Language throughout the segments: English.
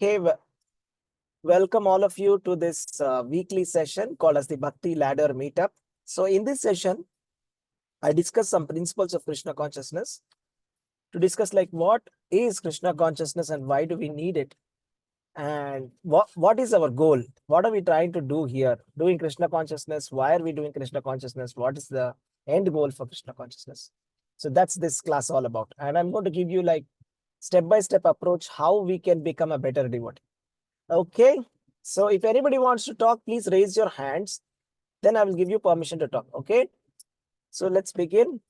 Okay, welcome all of you to this weekly session called as the Bhakti Ladder Meetup. So in this session, I discuss some principles of Krishna consciousness to discuss like what is Krishna consciousness and why do we need it? And what is our goal? What are we trying to do here? Doing Krishna consciousness, why are we doing Krishna consciousness? What is the end goal for Krishna consciousness? So that's this class all about. And I'm going to give you like step-by-step approach how we can become a better devotee. Okay, so if anybody wants to talk, please raise your hands. Then I will give you permission to talk. Okay, so let's begin.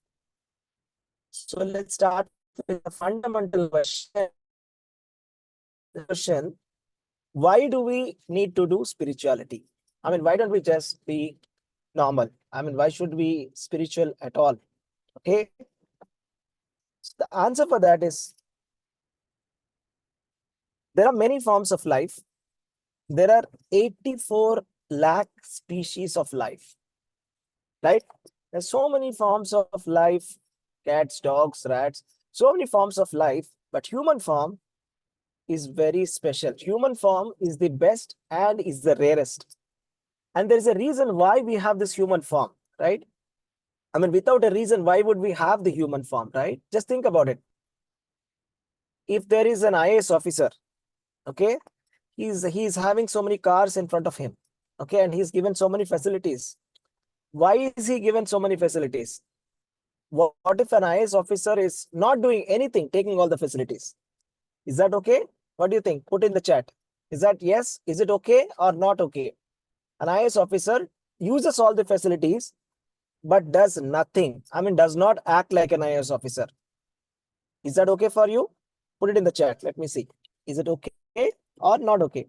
So let's start with the fundamental question. Why do we need to do spirituality? I mean, why don't we just be normal? I mean, why should we spiritual at all? Okay, so the answer for that is there are many forms of life. There are 84 lakh species of life, right? There's so many forms of life, cats, dogs, rats, so many forms of life, but human form is very special. Human form is the best and is the rarest. And there's a reason why we have this human form, right? I mean, without a reason, why would we have the human form, right? Just think about it. If there is an IAS officer, okay, he's having so many cars in front of him, okay, and he's given so many facilities. Why is he given so many facilities? What if an IAS officer is not doing anything, taking all the facilities? Is that okay? What do you think? Put in the chat. Is that yes? Is it okay or not okay? An IAS officer uses all the facilities but does nothing. I mean, does not act like an IAS officer. Is that okay for you? Put it in the chat. Let me see. Is it okay or not okay?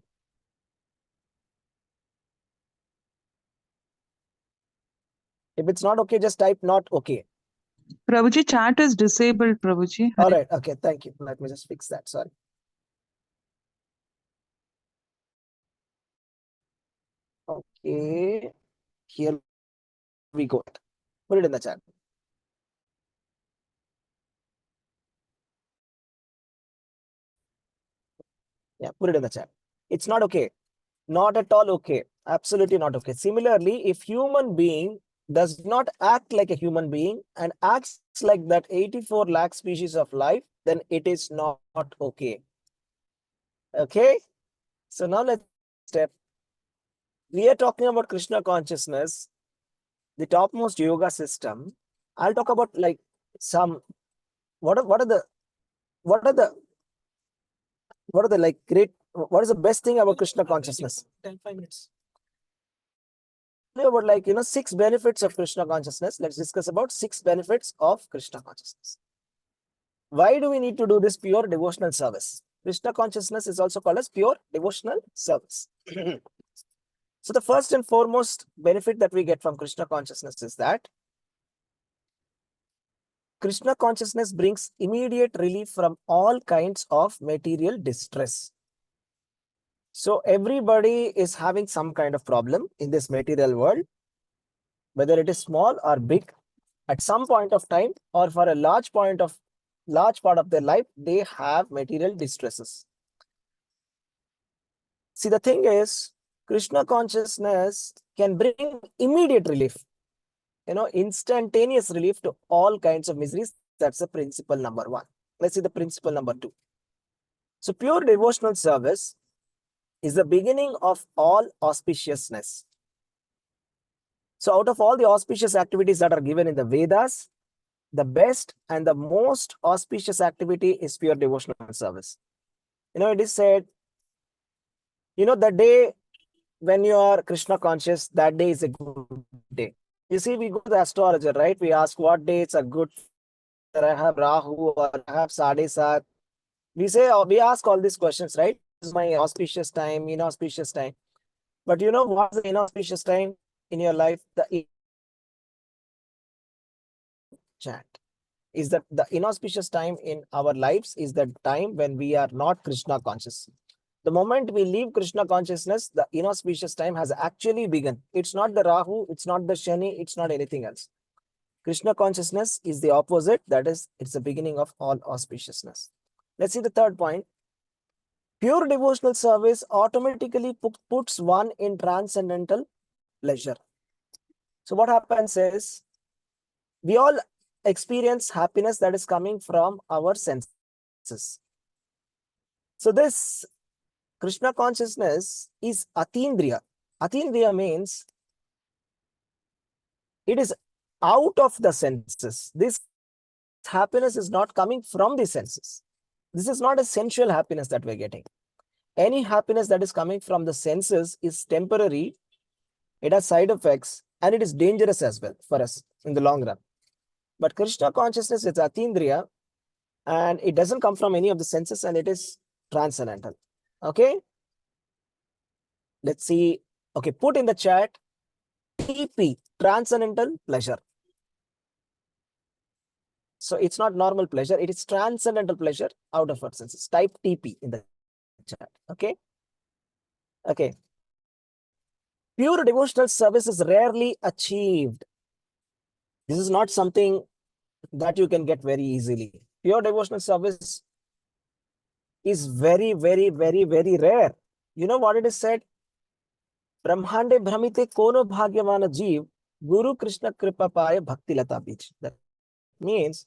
If it's not okay, just type not okay. Prabhuji, chat is disabled, Prabhuji. All right. Okay. Thank you. Let me just fix that. Sorry. Okay. Here we go. Put it in the chat. Yeah, put it in the chat. It's not okay. Not at all okay. Absolutely not okay. Similarly, if human being does not act like a human being and acts like that 84 lakh species of life, then it is not okay. Okay. So now let's step. We are talking about Krishna consciousness, the topmost yoga system. I'll talk about like some what are the what are the what are the like great what is the best thing about Krishna consciousness? 5 minutes. About like 6 benefits of Krishna consciousness. Let's discuss about 6 benefits of Krishna consciousness. Why do we need to do this pure devotional service? Krishna consciousness is also called as pure devotional service. So the first and foremost benefit that we get from Krishna consciousness is that Krishna consciousness brings immediate relief from all kinds of material distress. So everybody is having some kind of problem in this material world, whether it is small or big. At some point of time or for a large part of their life, they have material distresses. See, the thing is, Krishna consciousness can bring immediate relief, instantaneous relief to all kinds of miseries. That's the principle number 1. Let's see the principle number 2. So pure devotional service is the beginning of all auspiciousness. So out of all the auspicious activities that are given in the Vedas, the best and the most auspicious activity is pure devotional service. It is said, the day when you are Krishna conscious, that day is a good day. You see, we go to the astrologer, right? We ask what day it's a good, I have Rahu or I have Sadesat. We ask all these questions, right? This is my auspicious time, inauspicious time. But what's the inauspicious time in your life? The chat is that the inauspicious time in our lives is the time when we are not Krishna conscious. The moment we leave Krishna consciousness, the inauspicious time has actually begun. It's not the Rahu, it's not the Shani, it's not anything else. Krishna consciousness is the opposite. That is, it's the beginning of all auspiciousness. Let's see the third point. Pure devotional service automatically puts one in transcendental pleasure. So what happens is we all experience happiness that is coming from our senses. So this Krishna consciousness is atindriya. Atindriya means it is out of the senses. This happiness is not coming from the senses. This is not a sensual happiness that we're getting. Any happiness that is coming from the senses is temporary, it has side effects, and it is dangerous as well for us in the long run. But Krishna consciousness is atindriya, and it doesn't come from any of the senses, and it is transcendental. Okay, let's see. Okay, put in the chat TP, transcendental pleasure. So it's not normal pleasure, it is transcendental pleasure out of our senses. Type TP in the chat. Okay. Okay. Pure devotional service is rarely achieved. This is not something that you can get very easily. Pure devotional service is very, very, very, very rare. You know what it is said? Brahmande Brahmite Kono Bhagyavana Jeev, Guru Krishna Kripa Paya Bhakti Lata Beach. That means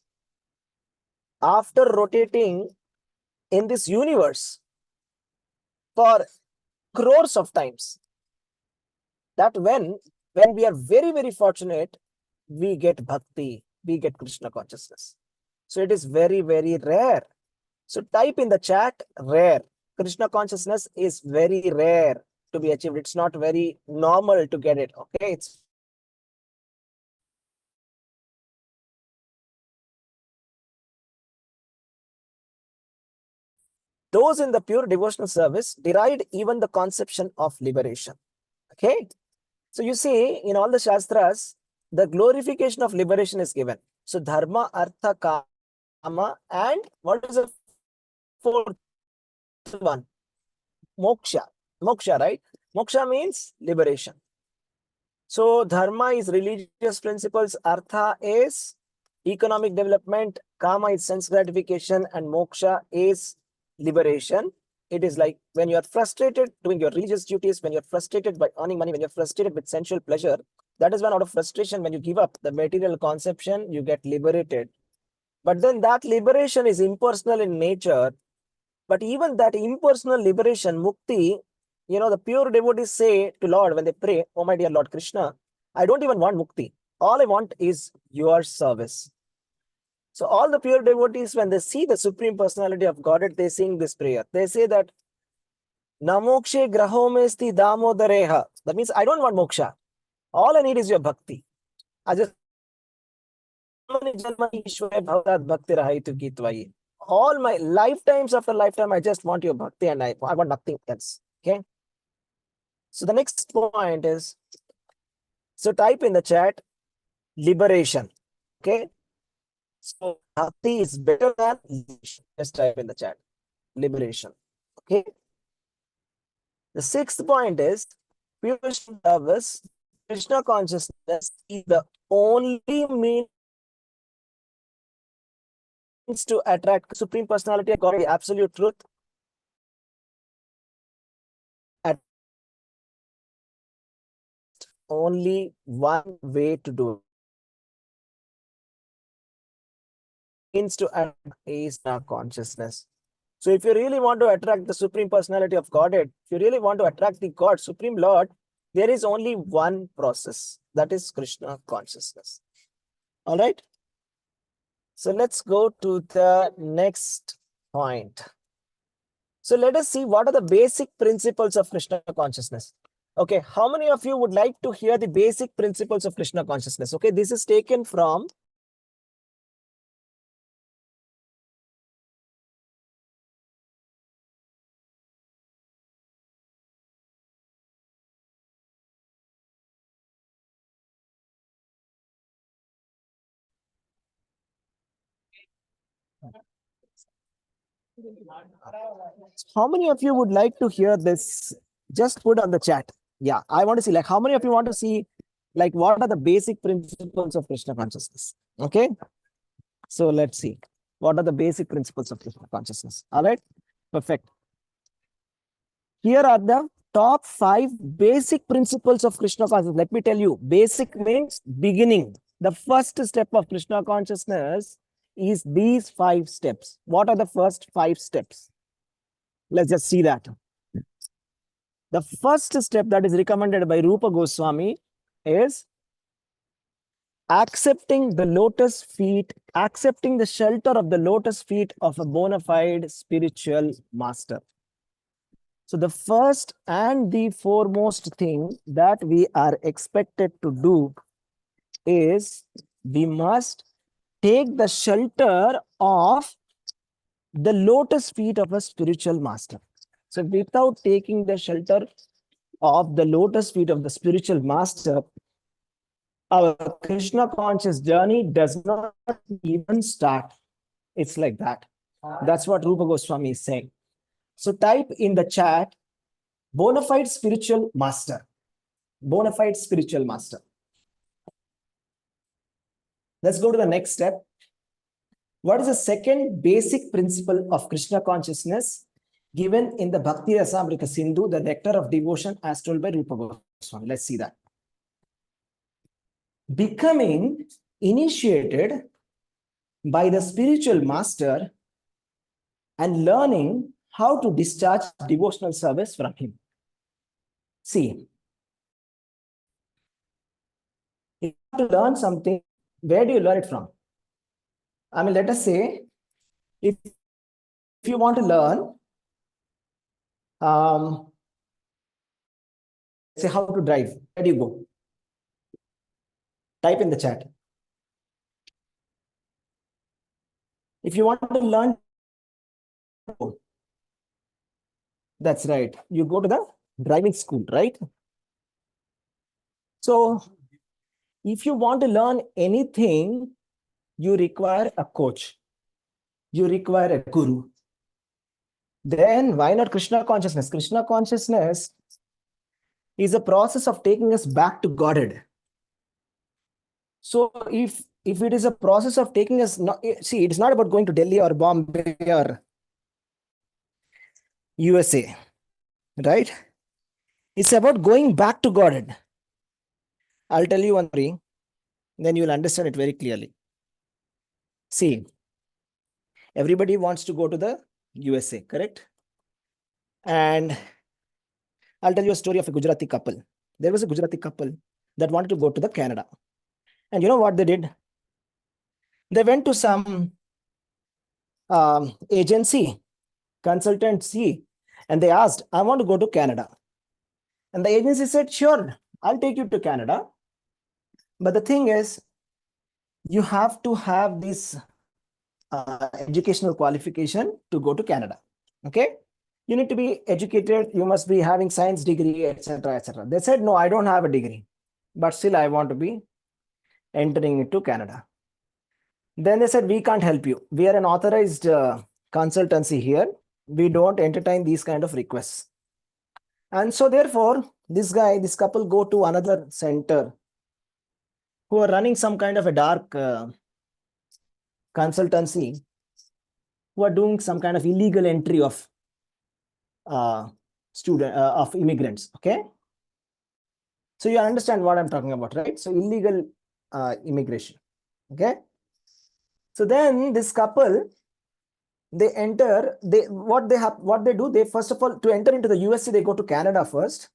after rotating in this universe for crores of times, that when we are very, very fortunate, we get bhakti, we get Krishna consciousness. So it is very, very rare. So type in the chat rare. Krishna consciousness is very rare to be achieved. It's not very normal to get it. Okay, it's very rare. Those in the pure devotional service derived even the conception of liberation. Okay, so you see in all the Shastras, the glorification of liberation is given. So dharma, artha, kama, and what is the fourth one? Moksha. Moksha, right? Moksha means liberation. So dharma is religious principles, artha is economic development, kama is sense gratification, and moksha is liberation. It is like when you are frustrated doing your religious duties, when you're frustrated by earning money, when you're frustrated with sensual pleasure, that is when out of frustration, when you give up the material conception, you get liberated. But then that liberation is impersonal in nature. But even that impersonal liberation, mukti, the pure devotees say to Lord when they pray, oh my dear Lord Krishna, I don't even want mukti. All I want is your service. So all the pure devotees, when they see the Supreme Personality of Godhead, they sing this prayer. They say that, Namokshe grahomesti damodareha. That means I don't want moksha. All I need is your bhakti. I just all my lifetimes after lifetime, I just want your bhakti and I want nothing else. Okay. So the next point is, so type in the chat, liberation. Okay. So bhakti is better than liberation. Just type in the chat, liberation. Okay. The sixth point is, pure service, Krishna consciousness is the only means to attract Supreme Personality of God, the absolute truth. At only one way to do it. Means to attract is consciousness. So if you really want to attract the Supreme Personality of Godhead, if you really want to attract the God, Supreme Lord, there is only one process. That is Krishna consciousness. All right. So let's go to the next point. So let us see what are the basic principles of Krishna consciousness. Okay, how many of you would like to hear the basic principles of Krishna consciousness? Okay, this is taken from how many of you would like to hear this? Just put on the chat. Yeah, I want to see like how many of you want to see like what are the basic principles of Krishna consciousness? Okay, so let's see what are the basic principles of Krishna consciousness. All right, perfect. Here are the top 5 basic principles of Krishna consciousness. Let me tell you, basic means beginning. The first step of Krishna consciousness is these 5 steps. What are the first 5 steps? Let's just see that. The first step that is recommended by Rupa Goswami is accepting the lotus feet, accepting the shelter of the lotus feet of a bona fide spiritual master. So the first and the foremost thing that we are expected to do is we must take the shelter of the lotus feet of a spiritual master. So without taking the shelter of the lotus feet of the spiritual master, our Krishna conscious journey does not even start. It's like that. That's what Rupa Goswami is saying. So type in the chat, bona fide spiritual master. Bona fide spiritual master. Let's go to the next step. What is the second basic principle of Krishna consciousness given in the Bhakti Rasamrita Sindhu, the nectar of devotion as told by Rupa Goswami? Let's see that. Becoming initiated by the spiritual master and learning how to discharge devotional service from him. See, if you have to learn something, where do you learn it from? I mean, let us say, if you want to learn, say how to drive, where do you go? Type in the chat. If you want to learn, that's right. You go to the driving school, right? So if you want to learn anything, you require a coach. You require a guru. Then why not Krishna consciousness? Krishna consciousness is a process of taking us back to Godhead. So if it is a process of taking us, see, it's not about going to Delhi or Bombay or USA, right? It's about going back to Godhead. I'll tell you one thing, then you'll understand it very clearly. See, everybody wants to go to the USA, correct? And I'll tell you a story of a Gujarati couple. There was a Gujarati couple that wanted to go to the Canada. And you know what they did? They went to some agency, consultancy, and they asked, I want to go to Canada. And the agency said, sure, I'll take you to Canada. But the thing is, you have to have this educational qualification to go to Canada. Okay? You need to be educated. You must be having science degree, etc., etc. They said, no, I don't have a degree, but still I want to be entering into Canada. Then they said, we can't help you. We are an authorized consultancy here. We don't entertain these kind of requests. And so therefore, this couple go to another center who are running some kind of a dark consultancy, who are doing some kind of illegal entry of of immigrants. Okay. So you understand what I'm talking about, right? So illegal immigration. Okay. So then this couple, they enter, what they do, they first of all, to enter into the USA, they go to Canada first.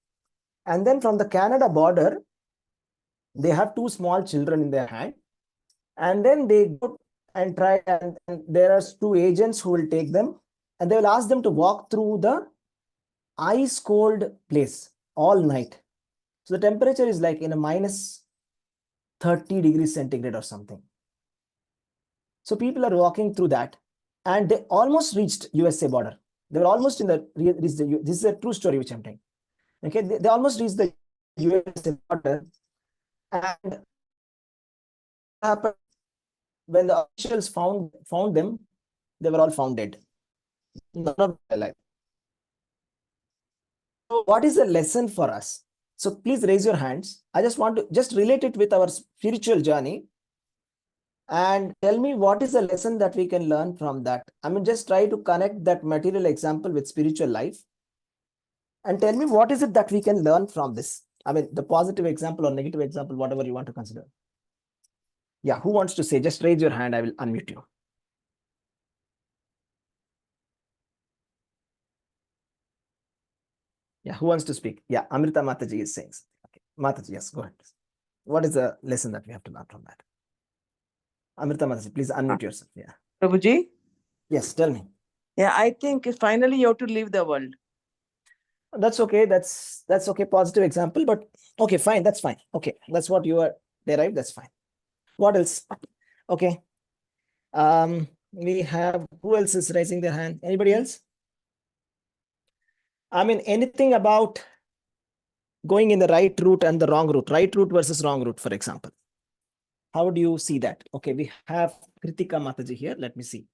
And then from the Canada border, they have 2 small children in their hand. And then they go and try, and there are 2 agents who will take them, and they will ask them to walk through the ice cold place all night. So the temperature is like in a minus 30 degrees centigrade or something. So people are walking through that, and they almost reached USA border. They were almost in the, this is a true story which I'm telling. Okay, they almost reached the USA border, and what happened when the officials found them, they were all found dead. None of them alive. So what is the lesson for us? So please raise your hands. I just want to just relate it with our spiritual journey and tell me what is the lesson that we can learn from that. I mean, just try to connect that material example with spiritual life and tell me what is it that we can learn from this. I mean, the positive example or negative example, whatever you want to consider. Yeah, who wants to say? Just raise your hand. I will unmute you. Yeah, who wants to speak? Yeah, Amrita Mataji is saying something. Okay, Mataji, yes, go ahead. What is the lesson that we have to learn from that? Amrita Mataji, please unmute yourself. Yeah. Prabhuji? Yes, tell me. Yeah, I think finally you have to leave the world. That's okay. That's okay. Positive example, but okay, fine. That's fine. Okay, that's what you are derived. That's fine. What else? Okay. We have, who else is raising their hand? Anybody else? I mean, anything about going in the right route and the wrong route, right route versus wrong route, for example. How do you see that? Okay, we have Kritika Mataji here. Let me see.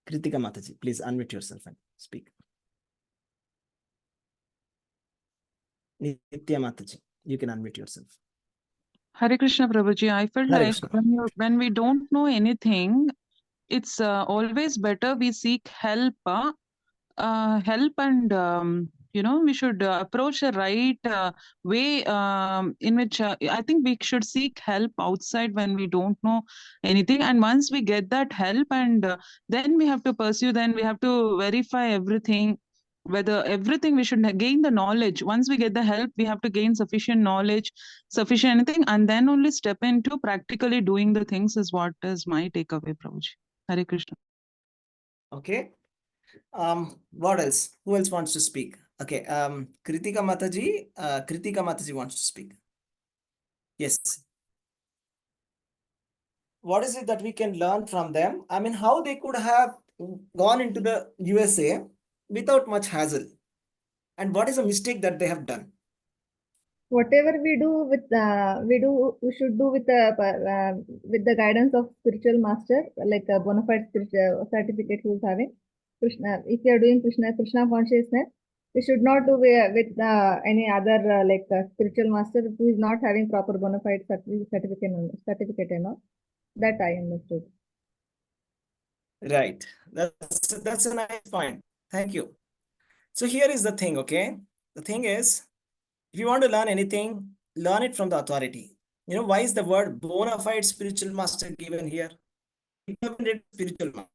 Kritika Mataji, please unmute yourself and speak. Nitya Mataji, you can unmute yourself. Hare Krishna Prabhuji, I felt Hare like Krishna. when we don't know anything, it's always better we seek help. Help and we should approach the right way in which I think we should seek help outside when we don't know anything, and once we get that help, and then we have to pursue, then we have to verify everything, whether everything we should gain the knowledge. Once we get the help, we have to gain sufficient knowledge, sufficient anything, and then only step into practically doing the things is what is my takeaway, Prabhuji. Hare Krishna. Okay. What else? Who else wants to speak? Okay. Kritika Mataji wants to speak. Yes. What is it that we can learn from them? I mean, how they could have gone into the USA without much hassle, and what is a mistake that they have done? Whatever we do we should do with the guidance of spiritual master, like a bona fide spiritual certificate who is having Krishna. If you are doing Krishna consciousness, we should not do with any other spiritual master who is not having proper bona fide certificate and all. That I understood. Right. That's a nice point. Thank you. So here is the thing, okay? The thing is, if you want to learn anything, learn it from the authority. You know, why is the word bona fide spiritual master given here? You have been read spiritual master,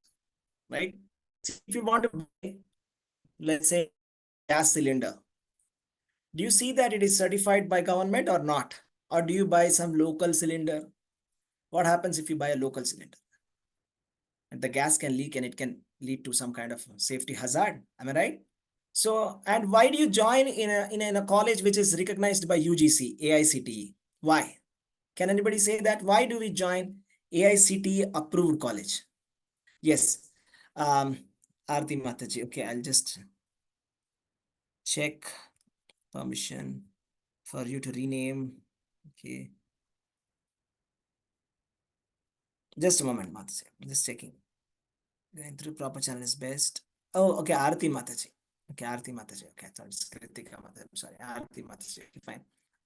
right? If you want to buy, let's say, gas cylinder, do you see that it is certified by government or not? Or do you buy some local cylinder? What happens if you buy a local cylinder? And the gas can leak and it can lead to some kind of safety hazard. Am I right? So, and why do you join in a college which is recognized by UGC, AICTE? Why? Can anybody say that? Why do we join AICTE approved college? Yes. Aarti Mataji. Okay, I'll just check permission for you to rename. Okay. Just a moment, Mataji. I'm just checking. Going through proper channel is best. Oh, okay, Aarti Mataji. Okay, Aarti Mataji. Okay, I thought it's Kritika Mataji. I'm sorry, Aarti Mataji. Okay, fine.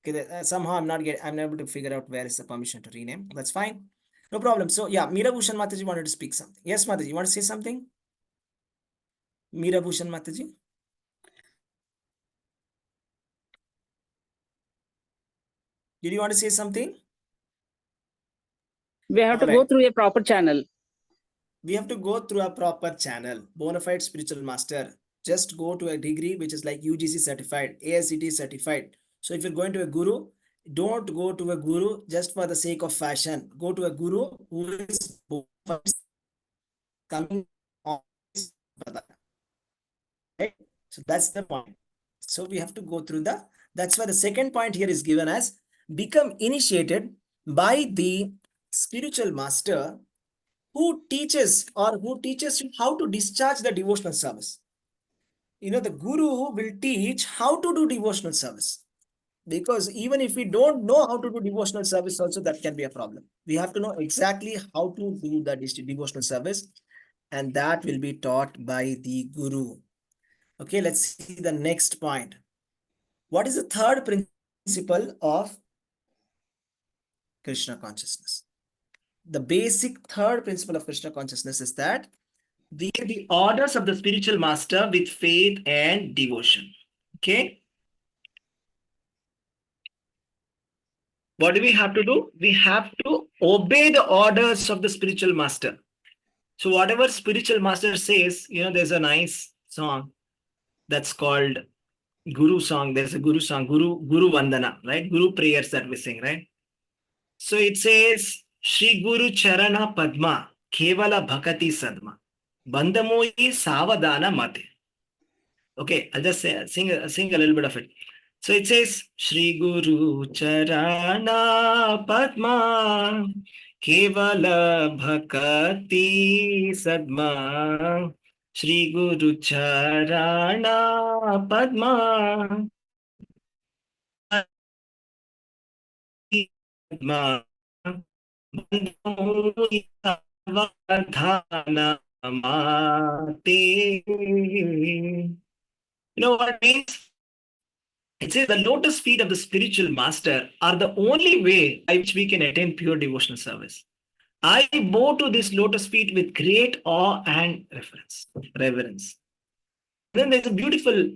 Okay, somehow I'm not able to figure out where is the permission to rename. That's fine. No problem. So yeah, Meera Bhushan Mataji wanted to speak something. Yes, Mataji, you want to say something? Meera Bhushan Mataji. Did you want to say something? We have to go through a proper channel. We have to go through a proper channel. Bona fide spiritual master. Just go to a degree which is like UGC certified, AICTE certified. So if you're going to a guru, don't go to a guru just for the sake of fashion. Go to a guru who is coming on. Right? So that's the point. So we have to go through that's why the second point here is given as become initiated by the spiritual master who teaches you how to discharge the devotional service. You know, the guru will teach how to do devotional service. Because even if we don't know how to do devotional service also, that can be a problem. We have to know exactly how to do the devotional service, and that will be taught by the guru. Okay, let's see the next point. What is the third principle of Krishna consciousness? The basic third principle of Krishna consciousness is that the orders of the spiritual master with faith and devotion. Okay. What do we have to do? We have to obey the orders of the spiritual master. So whatever spiritual master says, there's a nice song that's called Guru song. There's a Guru song, Guru Vandana, right? Guru prayers that we sing, right? So it says, Shri Guru Charana Padma, Kevala Bhakati Sadma, Bandamoyi Savadana Mate. Okay, I'll just sing a little bit of it. So it says, Shri Guru Charana Padma, Kevala Bhakati Sadma, Shri Guru Charana Padma, Padma, Bandhamuni Savadhana Mate. You know what it means? It says the lotus feet of the spiritual master are the only way by which we can attain pure devotional service. I bow to this lotus feet with great awe and reverence. Then there's a beautiful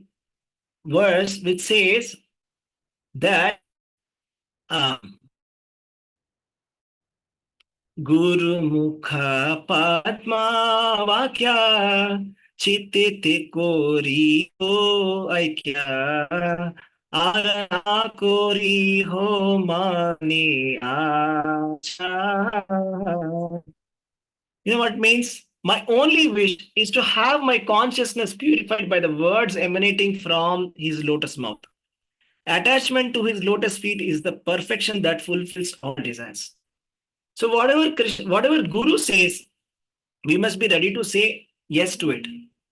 verse which says that Guru Mukha Padma Vakya Chittite Kori Ho Aikya Arana Kori Ho Mani Acha. You know what it means? My only wish is to have my consciousness purified by the words emanating from his lotus mouth. Attachment to his lotus feet is the perfection that fulfills all desires. So whatever Guru says, we must be ready to say yes to it.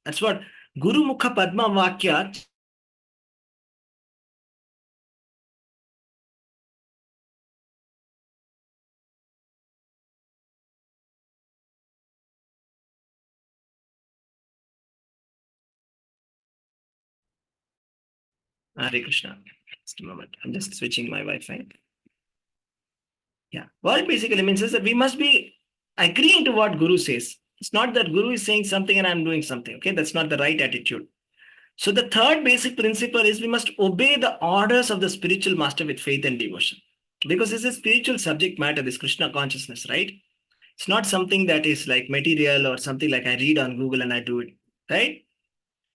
That's what Guru Mukha Padma Vakya. Hare Krishna. Just a moment. I'm just switching my Wi-Fi. Yeah. What it basically means is that we must be agreeing to what Guru says. It's not that Guru is saying something and I'm doing something. Okay, that's not the right attitude. So the third basic principle is we must obey the orders of the spiritual master with faith and devotion. Because it's a spiritual subject matter, this Krishna consciousness, right? It's not something that is like material or something like I read on Google and I do it, right?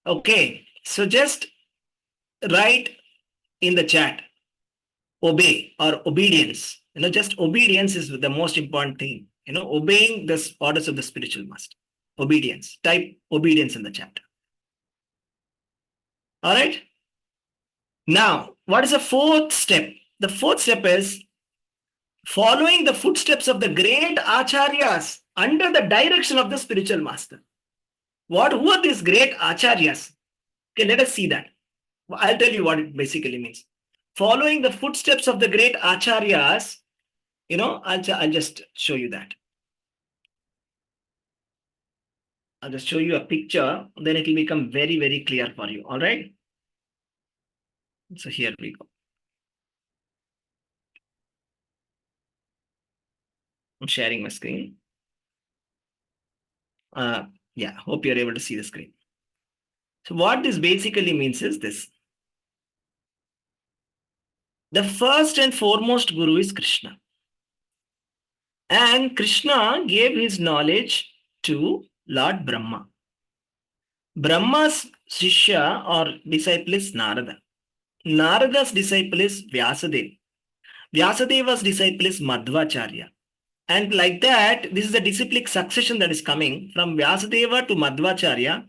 Okay, so just write in the chat, obey or obedience. Just obedience is the most important thing. Obeying the orders of the spiritual master. Obedience. Type obedience in the chat. All right. Now, what is the fourth step? The fourth step is following the footsteps of the great acharyas under the direction of the spiritual master. Who are these great acharyas? Okay, let us see that. I'll tell you what it basically means. Following the footsteps of the great acharyas, I'll just show you that. I'll just show you a picture, then it will become very, very clear for you. All right. So here we go. I'm sharing my screen. Yeah, hope you're able to see the screen. So what this basically means is this. The first and foremost Guru is Krishna. And Krishna gave his knowledge to Lord Brahma. Brahma's Shishya or disciple is Narada. Narada's disciple is Vyasadeva. Vyasadeva's disciple is Madhvacharya. And like that, this is a disciplic succession that is coming from Vyasadeva to Madhvacharya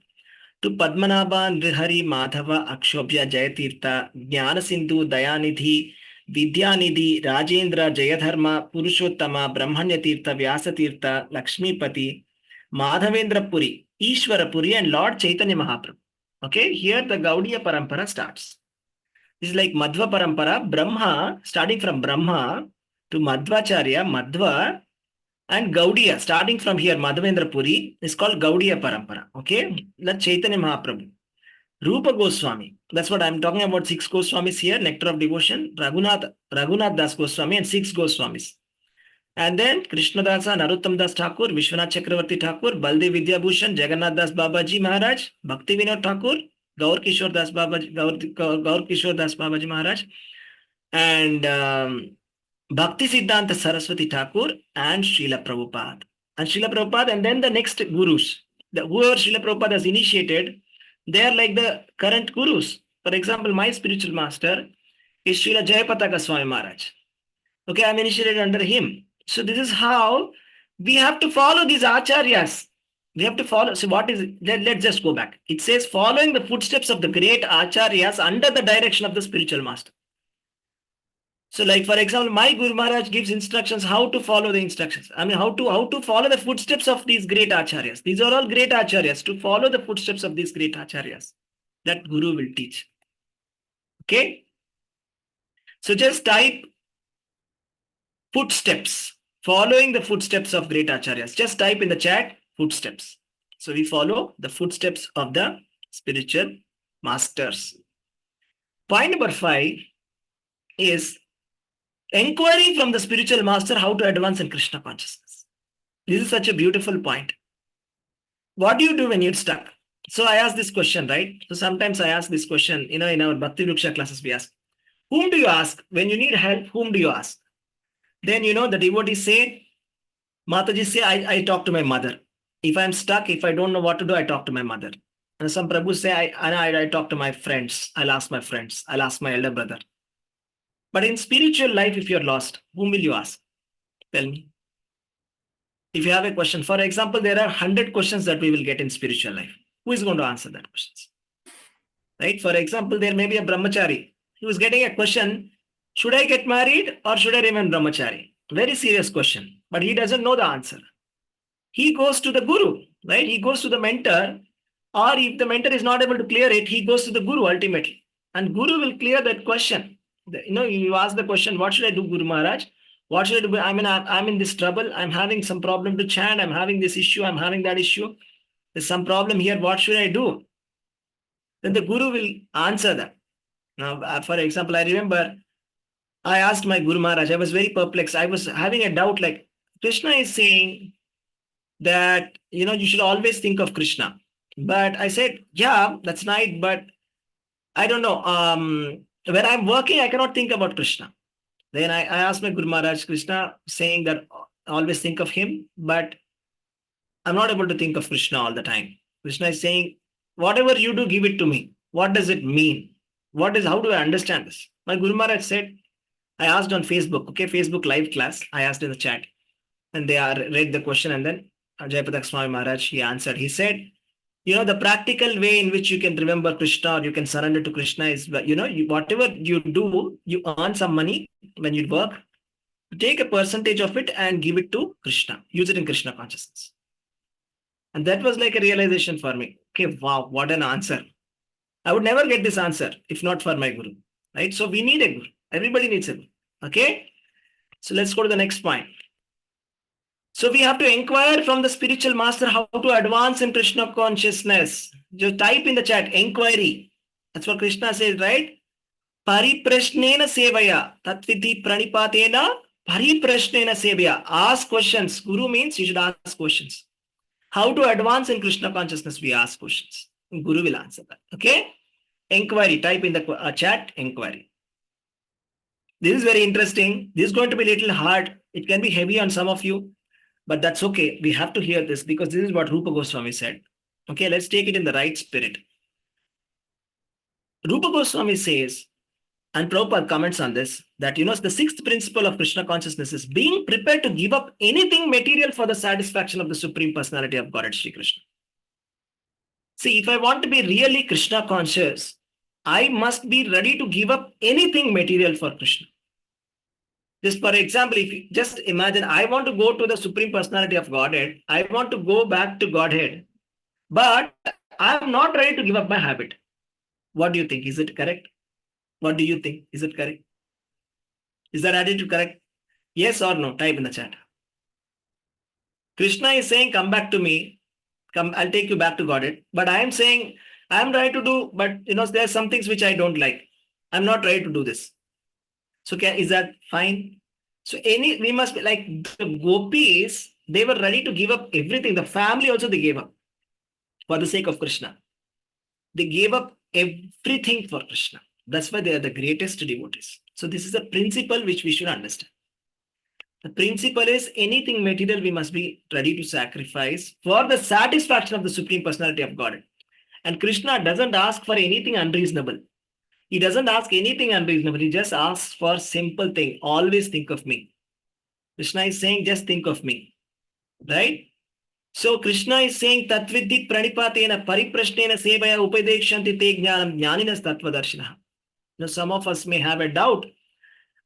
to Padmanabha, Nrihari, Madhava, Akshobhya, Jayatirtha, Jnana Sindhu, Dayanidhi, Vidyanidhi, Rajendra, Jayadharma, Purushottama, Brahmanya Tirtha, Vyasa Tirtha, Lakshmipati, Madhavendra Puri, Ishvara Puri, and Lord Chaitanya Mahaprabhu. Okay, here the Gaudiya Parampara starts. This is like Madhva Parampara, Brahma, starting from Brahma to Madhvacharya, Madhva, and Gaudiya, starting from here, Madhavendra Puri, is called Gaudiya Parampara. Okay, let Chaitanya Mahaprabhu. Rupa Goswami, that's what I'm talking about. 6 Goswamis here, Nectar of Devotion, Raghunath Das Goswami, and 6 Goswamis. And then Krishna Dasa, Narottam Das Thakur, Vishwanath Chakravarti Thakur, Baldev Vidyabhushan, Jagannath Das Babaji Maharaj, Bhakti Vinod Thakur, Gaur Kishore Das Babaji, Gaur Kishore Das Babaji Maharaj, and Bhakti Siddhanta Saraswati Thakur, and Srila Prabhupada. And Srila Prabhupada, and then the next gurus. Whoever Srila Prabhupada has initiated, they are like the current gurus. For example, my spiritual master is Srila Jayapataka Swami Maharaj. Okay, I'm initiated under him. So this is how we have to follow these acharyas. We have to follow. So what is it? Let's just go back. It says following the footsteps of the great acharyas under the direction of the spiritual master. So, like for example, my Guru Maharaj gives instructions how to follow the instructions. I mean, how to follow the footsteps of these great acharyas. These are all great acharyas. To follow the footsteps of these great acharyas, that Guru will teach. Okay. So just type footsteps, following the footsteps of great acharyas. Just type in the chat footsteps. So we follow the footsteps of the spiritual masters. Point number 5 is inquiry from the spiritual master how to advance in Krishna consciousness. This is such a beautiful point. What do you do when you're stuck? So I ask this question, right? So sometimes I ask this question, in our Bhakti Vriksha classes, we ask, whom do you ask? When you need help, whom do you ask? Then, the devotees say, Mataji say, I talk to my mother. If I'm stuck, if I don't know what to do, I talk to my mother. And some Prabhus say, I talk to my friends. I'll ask my friends. I'll ask my elder brother. But in spiritual life, if you're lost, whom will you ask? Tell me. If you have a question, for example, there are 100 questions that we will get in spiritual life. Who is going to answer that questions? Right? For example, there may be a brahmachari. He was getting a question, should I get married or should I remain brahmachari? Very serious question, but he doesn't know the answer. He goes to the guru, right? He goes to the mentor, or if the mentor is not able to clear it, he goes to the guru ultimately. And guru will clear that question. You ask the question, what should I do, Guru Maharaj? What should I do? I mean, I'm in this trouble. I'm having some problem to chant. I'm having this issue. I'm having that issue. There's some problem here. What should I do? Then the guru will answer that. Now, for example, I remember I asked my Guru Maharaj, I was very perplexed. I was having a doubt like, Krishna is saying that, you should always think of Krishna. But I said, yeah, that's right. But I don't know. When I'm working, I cannot think about Krishna. Then I asked my Guru Maharaj, Krishna saying that always think of him, but I'm not able to think of Krishna all the time. Krishna is saying, whatever you do, give it to me. What does it mean? How do I understand this? My Guru Maharaj said, I asked on Facebook, okay, Facebook live class. I asked in the chat and they read the question, and then Jayapatak Swami Maharaj, he answered. He said, the practical way in which you can remember Krishna or you can surrender to Krishna is, whatever you do, you earn some money when you work, take a percentage of it and give it to Krishna. Use it in Krishna consciousness. And that was like a realization for me. Okay, wow, what an answer. I would never get this answer if not for my Guru, right? So we need a Guru. Everybody needs a Guru. Okay. So let's go to the next point. So we have to inquire from the spiritual master how to advance in Krishna consciousness. Just type in the chat, inquiry. That's what Krishna says, right? Pariprashnena sevaya. Tatviti pranipatena pariprashnena sevaya. Ask questions. Guru means you should ask questions. How to advance in Krishna consciousness, we ask questions. Guru will answer that. Okay? Inquiry. Type in the chat, inquiry. This is very interesting. This is going to be a little hard. It can be heavy on some of you, but that's okay. We have to hear this because this is what Rupa Goswami said. Okay, let's take it in the right spirit. Rupa Goswami says, and Prabhupada comments on this, that, the sixth principle of Krishna consciousness is being prepared to give up anything material for the satisfaction of the Supreme Personality of Godhead, Sri Krishna. See, if I want to be really Krishna conscious, I must be ready to give up anything material for Krishna. Just for example, if you just imagine, I want to go to the Supreme Personality of Godhead, I want to go back to Godhead, but I'm not ready to give up my habit. What do you think? Is it correct? What do you think? Is it correct? Is that attitude correct? Yes or no? Type in the chat. Krishna is saying, come back to me. Come, I'll take you back to Godhead. But I am saying, I'm ready to do, but there are some things which I don't like. I'm not ready to do this. So is that fine? So we must be like the gopis, they were ready to give up everything. The family also they gave up for the sake of Krishna. They gave up everything for Krishna. That's why they are the greatest devotees. So this is a principle which we should understand. The principle is anything material we must be ready to sacrifice for the satisfaction of the Supreme Personality of God. And Krishna doesn't ask for anything unreasonable. He doesn't ask anything unreasonable. He just asks for simple thing. Always think of me. Krishna is saying, just think of me. Right? So Krishna is saying, Tatvidik pranipatena pariprashnena sevaya upadekshanti te jnanam jnaninas tattvadarshinaha. Now some of us may have a doubt.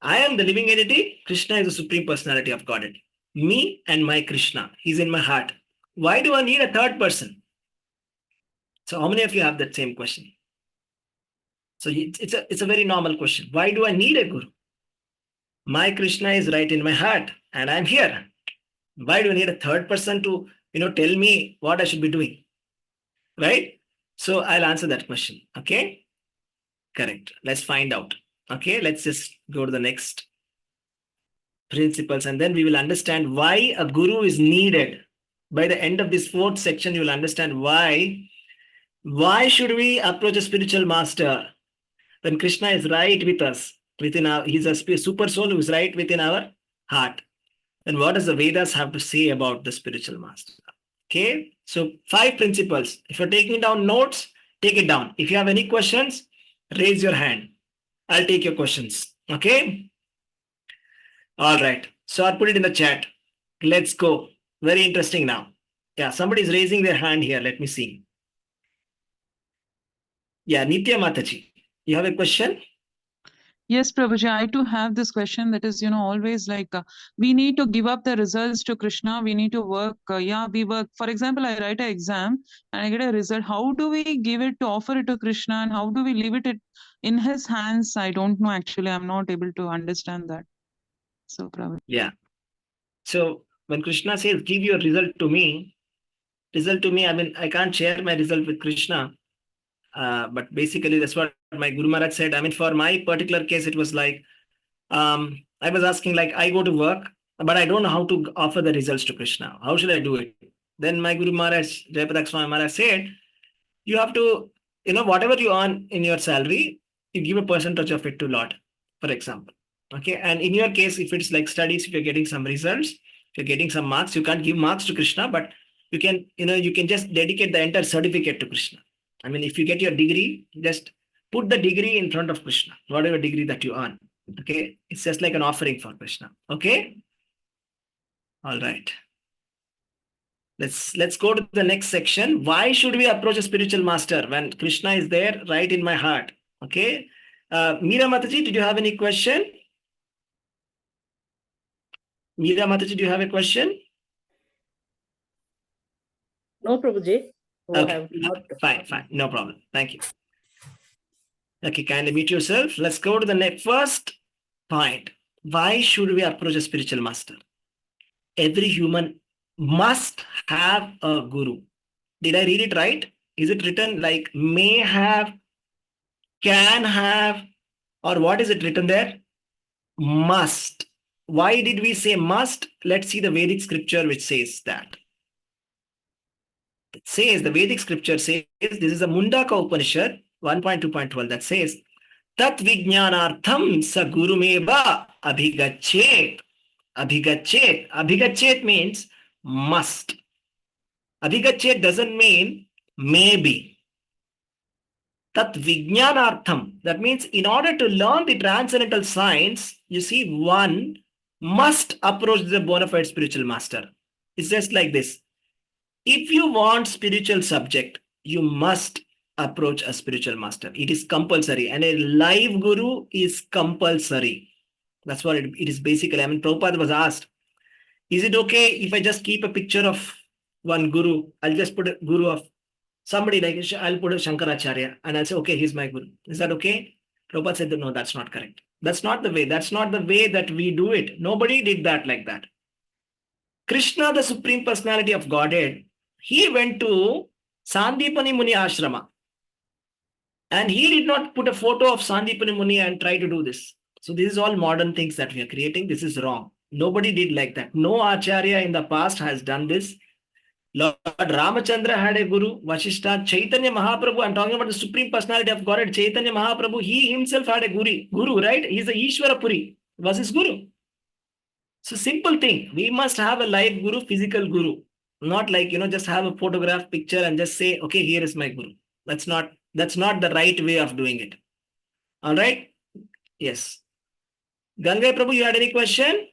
I am the living entity. Krishna is the Supreme Personality of Godhead. Me and my Krishna. He's in my heart. Why do I need a third person? So how many of you have that same question? So it's a very normal question. Why do I need a guru? My Krishna is right in my heart and I'm here. Why do I need a third person to tell me what I should be doing? Right? So I'll answer that question. Okay? Correct. Let's find out. Okay, let's just go to the next principles and then we will understand why a guru is needed. By the end of this fourth section, you will understand why should we approach a spiritual master when Krishna is right with us, he's a super soul who is right within our heart. And what does the Vedas have to say about the spiritual master? Okay, so 5 principles. If you're taking down notes, take it down. If you have any questions, raise your hand. I'll take your questions. Okay. All right. So I'll put it in the chat. Let's go. Very interesting now. Yeah, somebody is raising their hand here. Let me see. Yeah, Nitya Mataji. You have a question? Yes, Prabhuji, I too have this question that is, always like, we need to give up the results to Krishna. We need to work. We work. For example, I write an exam and I get a result. How do we give it to offer it to Krishna and how do we leave it in his hands? I don't know. Actually, I'm not able to understand that. So, Prabhuji. Yeah. So when Krishna says, give your result to me, I mean, I can't share my result with Krishna. But basically, that's what my Guru Maharaj said. I mean, for my particular case, it was like, I was asking, like, I go to work, but I don't know how to offer the results to Krishna. How should I do it? Then my Guru Maharaj, Jayapadak Swami Maharaj said, you have to, whatever you earn in your salary, you give a percentage of it to Lord, for example. Okay. And in your case, if it's like studies, if you're getting some results, if you're getting some marks, you can't give marks to Krishna, but you can, you can just dedicate the entire certificate to Krishna. I mean, if you get your degree, just put the degree in front of Krishna, whatever degree that you earn. Okay. It's just like an offering for Krishna. Okay. All right. Let's go to the next section. Why should we approach a spiritual master when Krishna is there right in my heart? Okay. Meera Mataji, did you have any question? Meera Mataji, do you have a question? No, Prabhuji. Okay. Fine. No problem. Thank you. Okay, kindly mute yourself. Let's go to the first point. Why should we approach a spiritual master? Every human must have a guru. Did I read it right? Is it written like may have, can have, or what is it written there? Must. Why did we say must? Let's see the Vedic scripture which says that. It says, the Vedic scripture says, this is a Mundaka Upanishad 1.2.12 that says, Tat Vijnanartham sa gurumeva abhigachet. Abhigachet. Abhigachet means must. Abhigachet doesn't mean maybe. Tat Vijnanartham. That means in order to learn the transcendental science, you see, one must approach the bona fide spiritual master. It's just like this. If you want spiritual subject, you must approach a spiritual master. It is compulsory. And a live guru is compulsory. That's what it is basically. I mean, Prabhupada was asked, is it okay if I just keep a picture of one guru? I'll just put a guru of somebody, like I'll put a Shankaracharya and I'll say, okay, he's my guru. Is that okay? Prabhupada said, no, that's not correct. That's not the way. That's not the way that we do it. Nobody did that like that. Krishna, the Supreme Personality of Godhead, he went to Sandipani Muni Ashrama. And he did not put a photo of Sandipani Muni and try to do this. So this is all modern things that we are creating. This is wrong. Nobody did like that. No Acharya in the past has done this. Lord Ramachandra had a guru, Vashishta. Chaitanya Mahaprabhu, I'm talking about the Supreme Personality of Godhead, Chaitanya Mahaprabhu, he himself had a guru, right? He's a Ishvara Puri, was his guru. So simple thing, we must have a live guru, physical guru. Not like, just have a photograph picture and just say, okay, here is my guru. That's not the right way of doing it. All right? Yes. Gangai Prabhu, you had any question?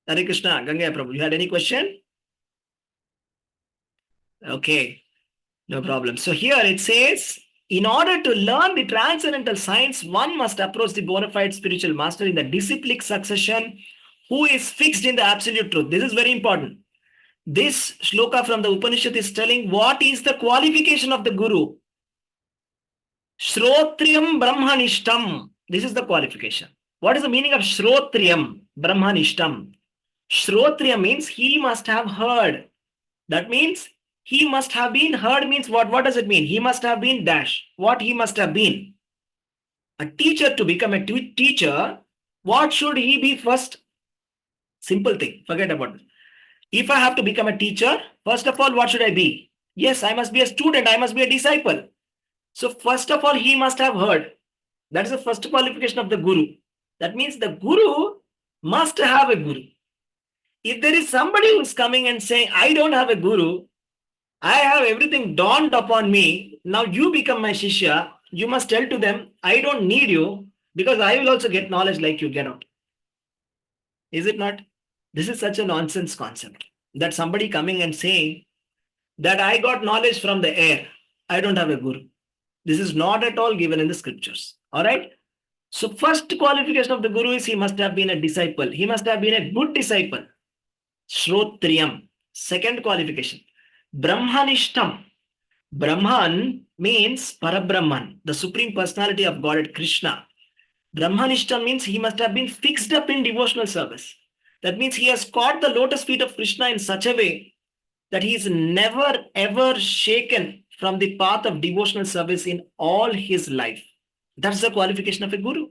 Hare Krishna, Gangai Prabhu, you had any question? Okay, no problem. So here it says, in order to learn the transcendental science, one must approach the bona fide spiritual master in the disciplic succession who is fixed in the absolute truth. This is very important. This shloka from the Upanishad is telling what is the qualification of the guru. Shrotriyam Brahmanishtam. This is the qualification. What is the meaning of Shrotriyam Brahmanishtam? Shrotriya means he must have heard. That means he must have been heard means what? What does it mean? He must have been dash. What he must have been? A teacher, to become a teacher, what should he be first? Simple thing. Forget about it. If I have to become a teacher, first of all, what should I be? Yes, I must be a student. I must be a disciple. So first of all, he must have heard. That is the first qualification of the guru. That means the guru must have a guru. If there is somebody who is coming and saying, I don't have a guru, I have everything dawned upon me, now you become my shishya, you must tell to them, I don't need you because I will also get knowledge like you get out. Is it not? This is such a nonsense concept that somebody coming and saying that I got knowledge from the air, I don't have a guru. This is not at all given in the scriptures. All right. So first qualification of the guru is he must have been a disciple. He must have been a good disciple. Shrotriyam. Second qualification. Brahmanishtam. Brahman means Parabrahman, the Supreme Personality of Godhead, Krishna. Brahmanishtam means he must have been fixed up in devotional service. That means he has caught the lotus feet of Krishna in such a way that he is never ever shaken from the path of devotional service in all his life. That's the qualification of a guru.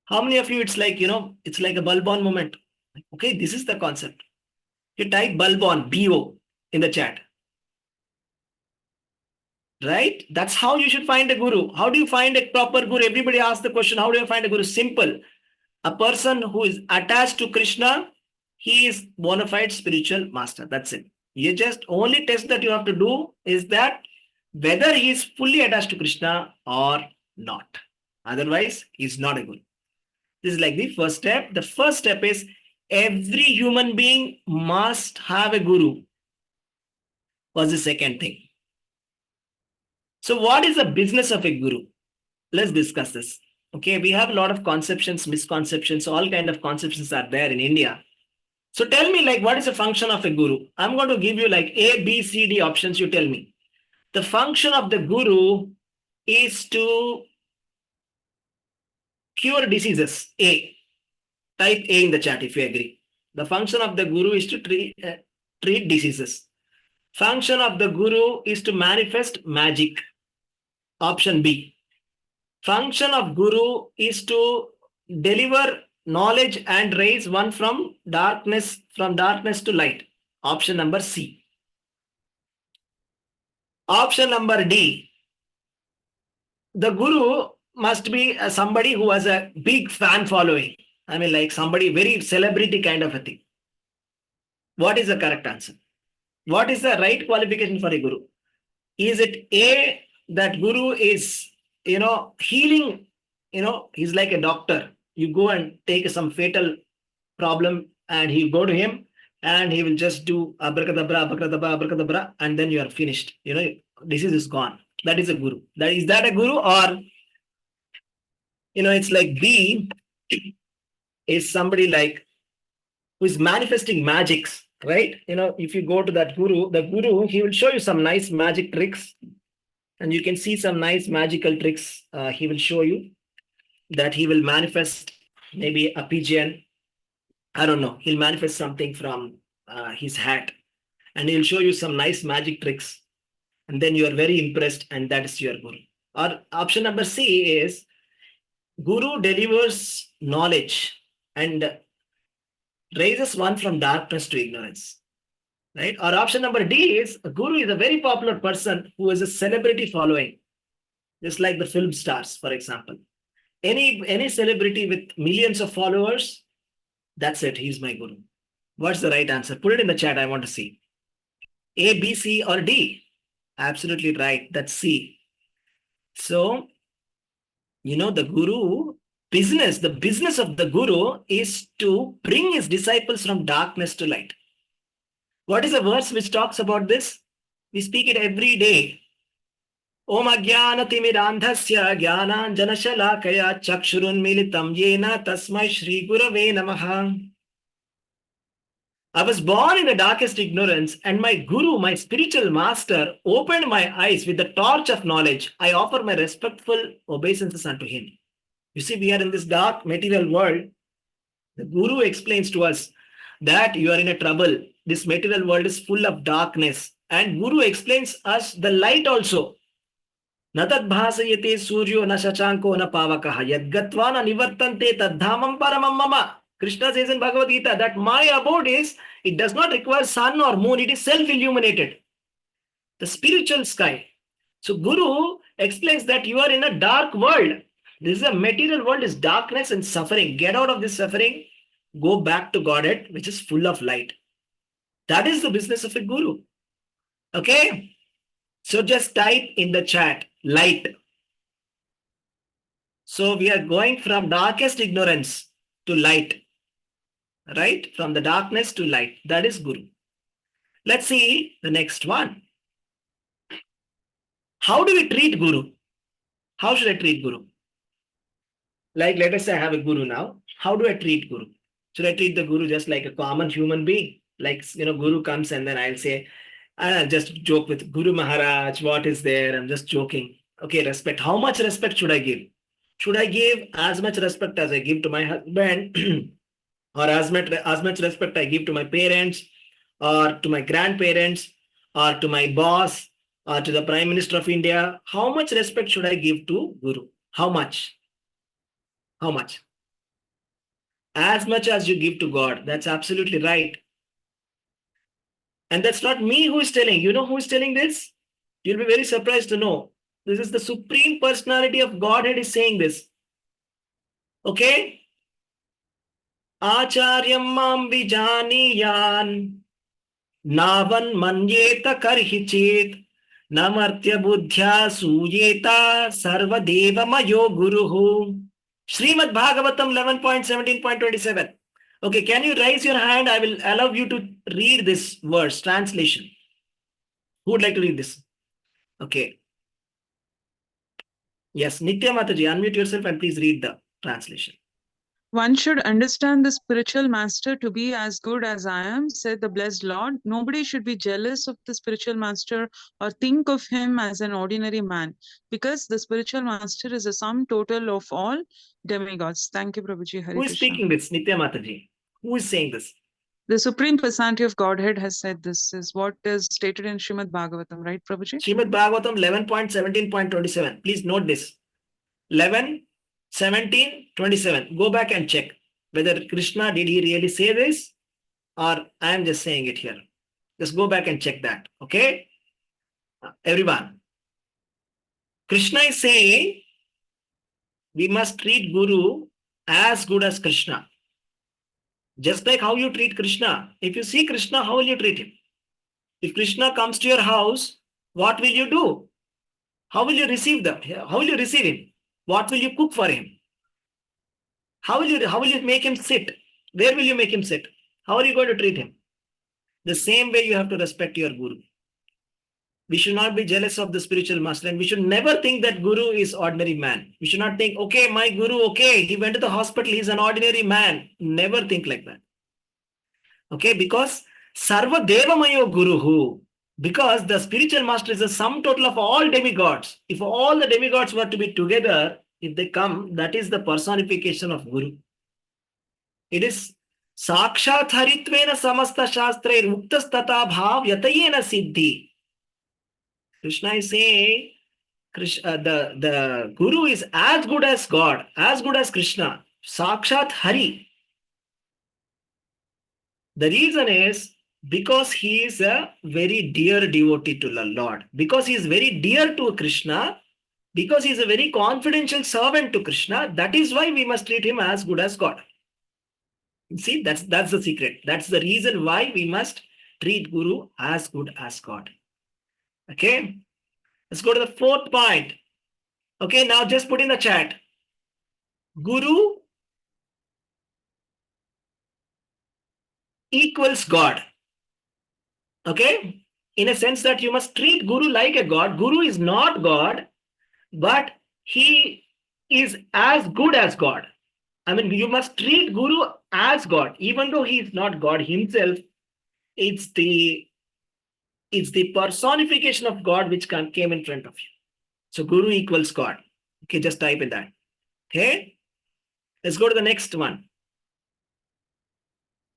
How many of you, it's like, it's like a bulb on moment. Okay, this is the concept. You type bulb on, B-O, in the chat. Right? That's how you should find a guru. How do you find a proper guru? Everybody asks the question, how do you find a guru? Simple. A person who is attached to Krishna, he is bona fide spiritual master. That's it. You just only test that you have to do is that whether he is fully attached to Krishna or not. Otherwise, he's not a guru. This is like the first step. The first step is every human being must have a guru. Was the second thing. So what is the business of a guru? Let's discuss this. Okay, we have a lot of conceptions, misconceptions, all kind of conceptions are there in India. So tell me, like, what is the function of a guru? I'm going to give you like A, B, C, D options. You tell me. The function of the guru is to cure diseases. A. Type A in the chat if you agree. The function of the guru is to treat diseases. Function of the guru is to manifest magic. Option B. Function of guru is to deliver knowledge and raise one from darkness to light. Option number C. Option number D. The guru must be somebody who has a big fan following. I mean, like somebody very celebrity kind of a thing. What is the correct answer? What is the right qualification for a guru? Is it A, that guru is, healing, he's like a doctor. You go and take some fatal problem and you go to him and he will just do abracadabra, abracadabra, abracadabra, and then you are finished. Disease is gone. That is a guru. Is that a guru? Or, it's like B is somebody like who is manifesting magics, right? If you go to that guru, the guru, he will show you some nice magic tricks. And you can see some nice magical tricks. He will show you that he will manifest maybe a pigeon. I don't know. He'll manifest something from his hat. And he'll show you some nice magic tricks. And then you are very impressed and that is your guru. Or option number C is guru delivers knowledge and raises one from darkness to ignorance. Right? Or option number D is a guru is a very popular person who has a celebrity following, just like the film stars, for example. Any celebrity with millions of followers, that's it. He's my guru. What's the right answer? Put it in the chat. I want to see. A, B, C, or D? Absolutely right. That's C. So, the business of the guru is to bring his disciples from darkness to light. What is a verse which talks about this? We speak it every day. Om Ajnanatimirandhasya Jnananjanashalakaya Chakshurunmilitam Yena Tasmai Shri Gurave Namaha. I was born in the darkest ignorance, and my guru, my spiritual master, opened my eyes with the torch of knowledge. I offer my respectful obeisances unto him. You see, we are in this dark material world. The guru explains to us that you are in a trouble. This material world is full of darkness. And guru explains us the light also. Natat bhasayate suryo na shachanko na pavakaha yadgatva na nivartante tadhamam paramam mama. Krishna says in Bhagavad Gita that my abode is, it does not require sun or moon, it is self-illuminated. The spiritual sky. So Guru explains that you are in a dark world. This is a material world, is darkness and suffering. Get out of this suffering, go back to Godhead, which is full of light. That is the business of a guru. Okay? So just type in the chat, light. So we are going from darkest ignorance to light. Right? From the darkness to light. That is guru. Let's see the next one. How do we treat guru? How should I treat guru? Like, let us say I have a guru now. How do I treat guru? Should I treat the guru just like a common human being? Like, guru comes and then I'll say, I'll just joke with Guru Maharaj, what is there? I'm just joking. Okay, respect. How much respect should I give? Should I give as much respect as I give to my husband? Or as much respect I give to my parents, or to my grandparents, or to my boss, or to the Prime Minister of India? How much respect should I give to Guru? How much? How much? As much as you give to God. That's absolutely right. And that's not me who is telling. You know who is telling this? You'll be very surprised to know. This is the Supreme Personality of Godhead is saying this. Okay? Acharyam mam vijaniyan navan manyeta karhichet namartya buddhya suyeta sarvadeva mayo guruhu. Srimad Bhagavatam 11.17.27. Okay, can you raise your hand? I will allow you to read this verse, translation. Who would like to read this? Okay. Yes, Nitya Mataji, unmute yourself and please read the translation. One should understand the spiritual master to be as good as I am, said the blessed Lord. Nobody should be jealous of the spiritual master or think of him as an ordinary man, because the spiritual master is a sum total of all demigods. Thank you, Prabhuji. Hare Who is Krishna. speaking this? Nitya Mataji. Who is saying this? The Supreme Personality of Godhead has said this is what is stated in Srimad Bhagavatam, right, Prabhuji? Srimad Bhagavatam 11.17.27. Please note this. 11, 17, 27. Go back and check whether Krishna, did he really say this, or I am just saying it here. Just go back and check that. Okay? Everyone. Krishna is saying we must treat Guru as good as Krishna. Just like how you treat Krishna. If you see Krishna, how will you treat him? If Krishna comes to your house, what will you do? How will you receive them? How will you receive him? What will you cook for him? How will you make him sit? Where will you make him sit? How are you going to treat him? The same way you have to respect your Guru. We should not be jealous of the spiritual master, and we should never think that Guru is ordinary man. We should not think, okay, my Guru, okay, he went to the hospital, he's an ordinary man. Never think like that. Okay, because Sarva Devamayo Guruhu, because the spiritual master is a sum total of all demigods. If all the demigods were to be together, if they come, that is the personification of Guru. It is Sakshat Haritvena Samasta Shastrair Muktas Tata Bhav Yatayena Siddhi. Krishna is saying the Guru is as good as God, as good as Krishna. Sakshat Hari. The reason is because he is a very dear devotee to the Lord, because he is very dear to Krishna, because he is a very confidential servant to Krishna. That is why we must treat him as good as God. See, that's the secret. That's the reason why we must treat Guru as good as God. Okay, let's go to the fourth point. Okay, now just put in the chat. Guru equals God. Okay, in a sense that you must treat Guru like a God. Guru is not God, but he is as good as God. I mean, you must treat Guru as God, even though he is not God himself. It's the personification of God which came in front of you. So Guru equals God. Okay, just type in that. Okay, let's go to the next one.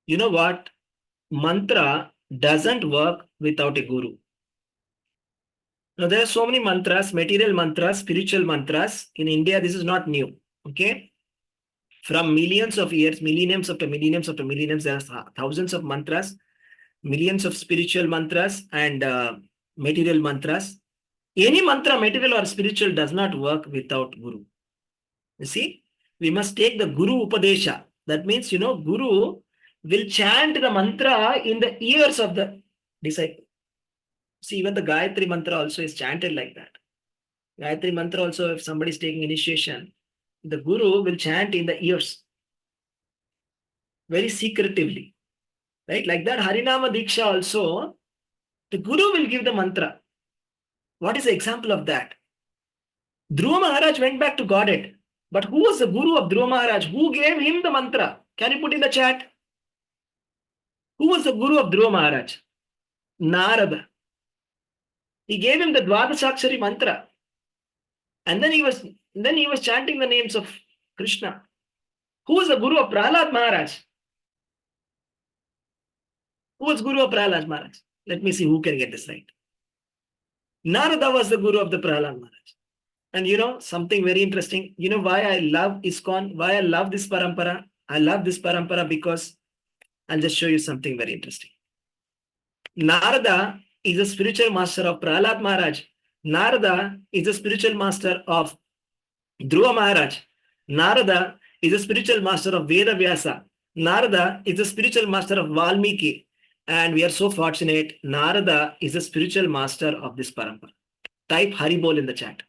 You know what? Mantra doesn't work without a guru. Now, there are so many mantras, material mantras, spiritual mantras. In India, this is not new. Okay, from millions of years, millenniums after millenniums after millenniums, there are thousands of mantras, millions of spiritual mantras, and material mantras. Any mantra, material or spiritual, does not work without guru. You see, we must take the Guru Upadesha. That means, Guru will chant the mantra in the ears of the disciple. See, even the Gayatri mantra also is chanted like that. Gayatri mantra also, if somebody is taking initiation, the Guru will chant in the ears, very secretively. Right? Like that, Harinama Diksha also, the Guru will give the mantra. What is the example of that? Dhruva Maharaj went back to Godhead. But who was the Guru of Dhruva Maharaj? Who gave him the mantra? Can you put in the chat? Who was the Guru of Dhruva Maharaj? Narada. He gave him the Dwadasakshari mantra. And then he was chanting the names of Krishna. Who was the Guru of Prahlad Maharaj? Who was Guru of Prahlad Maharaj? Let me see who can get this right. Narada was the Guru of the Prahlad Maharaj. And something very interesting. You know why I love ISKCON? Why I love this parampara? I love this parampara because I'll just show you something very interesting. Narada is a spiritual master of Prahlad Maharaj. Narada is a spiritual master of Dhruva Maharaj. Narada is a spiritual master of Veda Vyasa. Narada is a spiritual master of Valmiki. And we are so fortunate, Narada is a spiritual master of this parampara. Type Haribol in the chat.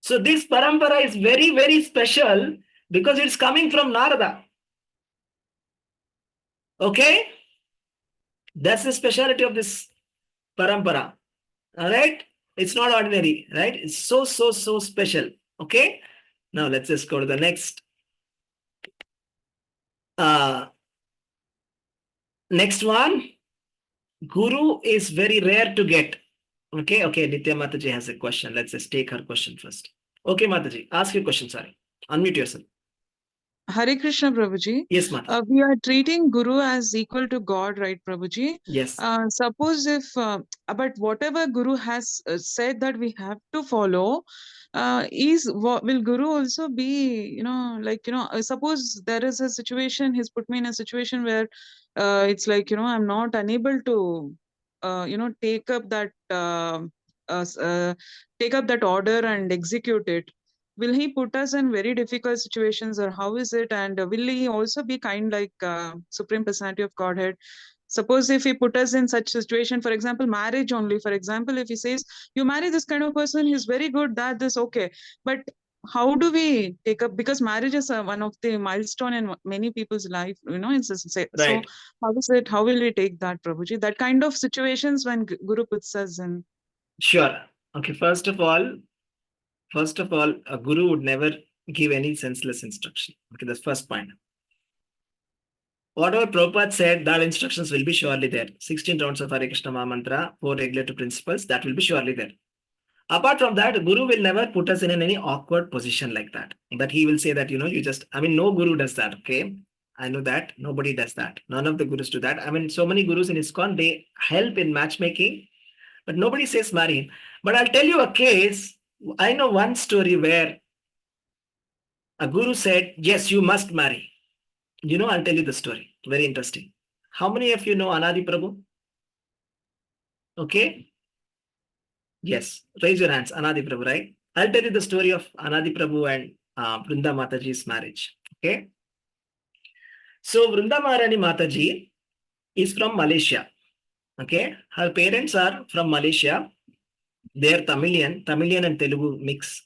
So this parampara is very, very special because it's coming from Narada. Okay? That's the speciality of this parampara. All right? It's not ordinary, right? It's so special. Okay? Now let's just go to the next. Next one. Guru is very rare to get. Okay, Nitya Mataji has a question. Let's just take her question first. Okay, Mataji, ask your question, sorry. Unmute yourself. Hare Krishna, Prabhuji. Yes, Mataji. We are treating Guru as equal to God, right, Prabhuji? Yes. Suppose if, but whatever Guru has said that we have to follow, will Guru also be, suppose there is a situation, he's put me in a situation where it's like, I'm not unable to, take up that, take up that order and execute it. Will he put us in very difficult situations, or how is it? And will he also be kind like Supreme Personality of Godhead? Suppose if he put us in such situation, for example, marriage only. For example, if he says, you marry this kind of person, he's very good, this okay. But how do we take up? Because marriage is one of the milestone in many people's life, it's right. So how is it? How will we take that, Prabhuji? That kind of situations when Guru puts us in. Sure. Okay, first of all, a guru would never give any senseless instruction. Okay, that's first point. Whatever Prabhupada said, that instructions will be surely there. 16 rounds of Hare Krishna Maha Mantra, 4 regulatory principles, that will be surely there. Apart from that, Guru will never put us in any awkward position like that. But he will say that, no Guru does that, okay? I know that. Nobody does that. None of the Gurus do that. So many Gurus in ISKCON, they help in matchmaking, but nobody says marry him. But I'll tell you a case. I know one story where a Guru said, yes, you must marry. I'll tell you the story. Very interesting. How many of you know Anadi Prabhu? Okay. Yes. Raise your hands. Anadi Prabhu, right? I'll tell you the story of Anadi Prabhu and Vrinda Mataji's marriage. Okay. So Vrinda Maharani Mataji is from Malaysia. Okay. Her parents are from Malaysia. They are Tamilian and Telugu mix.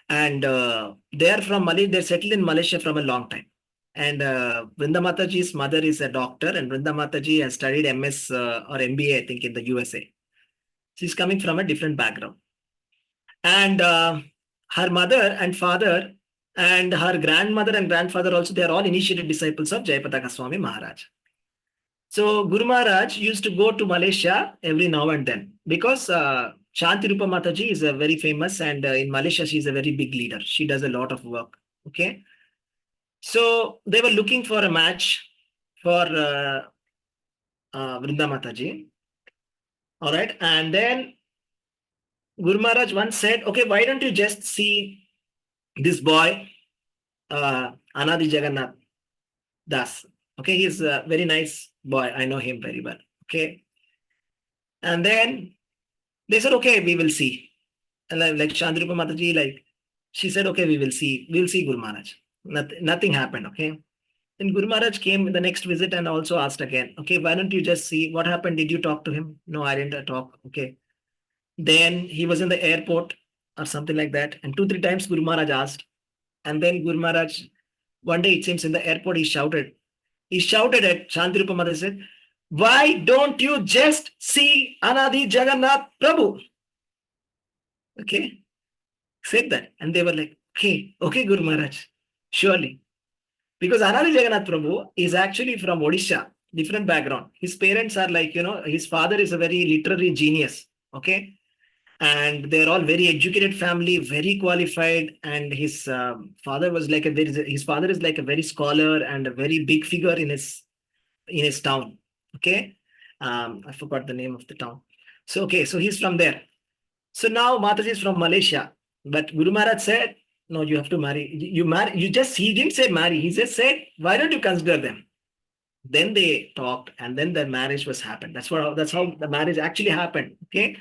And they are from Malaysia. They're settled in Malaysia from a long time. And Vrinda Mataji's mother is a doctor, and Vrinda Mataji has studied MS or MBA, I think, in the USA. She's coming from a different background. And her mother and father and her grandmother and grandfather also, they are all initiated disciples of Jayapataka Swami Maharaj. So Guru Maharaj used to go to Malaysia every now and then because Shanti Rupa Mataji is a very famous, and in Malaysia she is a very big leader. She does a lot of work. Okay. So they were looking for a match for Vrinda Mataji. All right. And then Guru Maharaj once said, okay, why don't you just see this boy, Anadi Jagannath Das. Okay, he's a very nice boy. I know him very well. Okay. And then they said, okay, we will see. And like Chandrupa Mataji, like she said, okay, we will see. We'll see Guru Maharaj. Nothing happened. Okay. Then Guru Maharaj came in the next visit and also asked again, okay, why don't you just see what happened? Did you talk to him? No, I didn't talk. Okay. Then he was in the airport or something like that. And 2-3 times Guru Maharaj asked. And then Guru Maharaj, one day it seems in the airport, he shouted at Shantirupa Mataji, said, why don't you just see Anadi Jagannath Prabhu? Okay. Said that. And they were like, okay, Guru Maharaj, surely. Because Anadi Jagannath Prabhu is actually from Odisha, different background. His parents are like, his father is a very literary genius. Okay. And they're all very educated family, very qualified. And his father was like his father is like a very scholar and a very big figure in his town. Okay. I forgot the name of the town. So, okay. So he's from there. So now Mataji is from Malaysia. But Guru Maharaj said, no, you have to marry. He didn't say marry. He just said, why don't you consider them? Then they talked, and then the marriage was happened. That's how the marriage actually happened. Okay.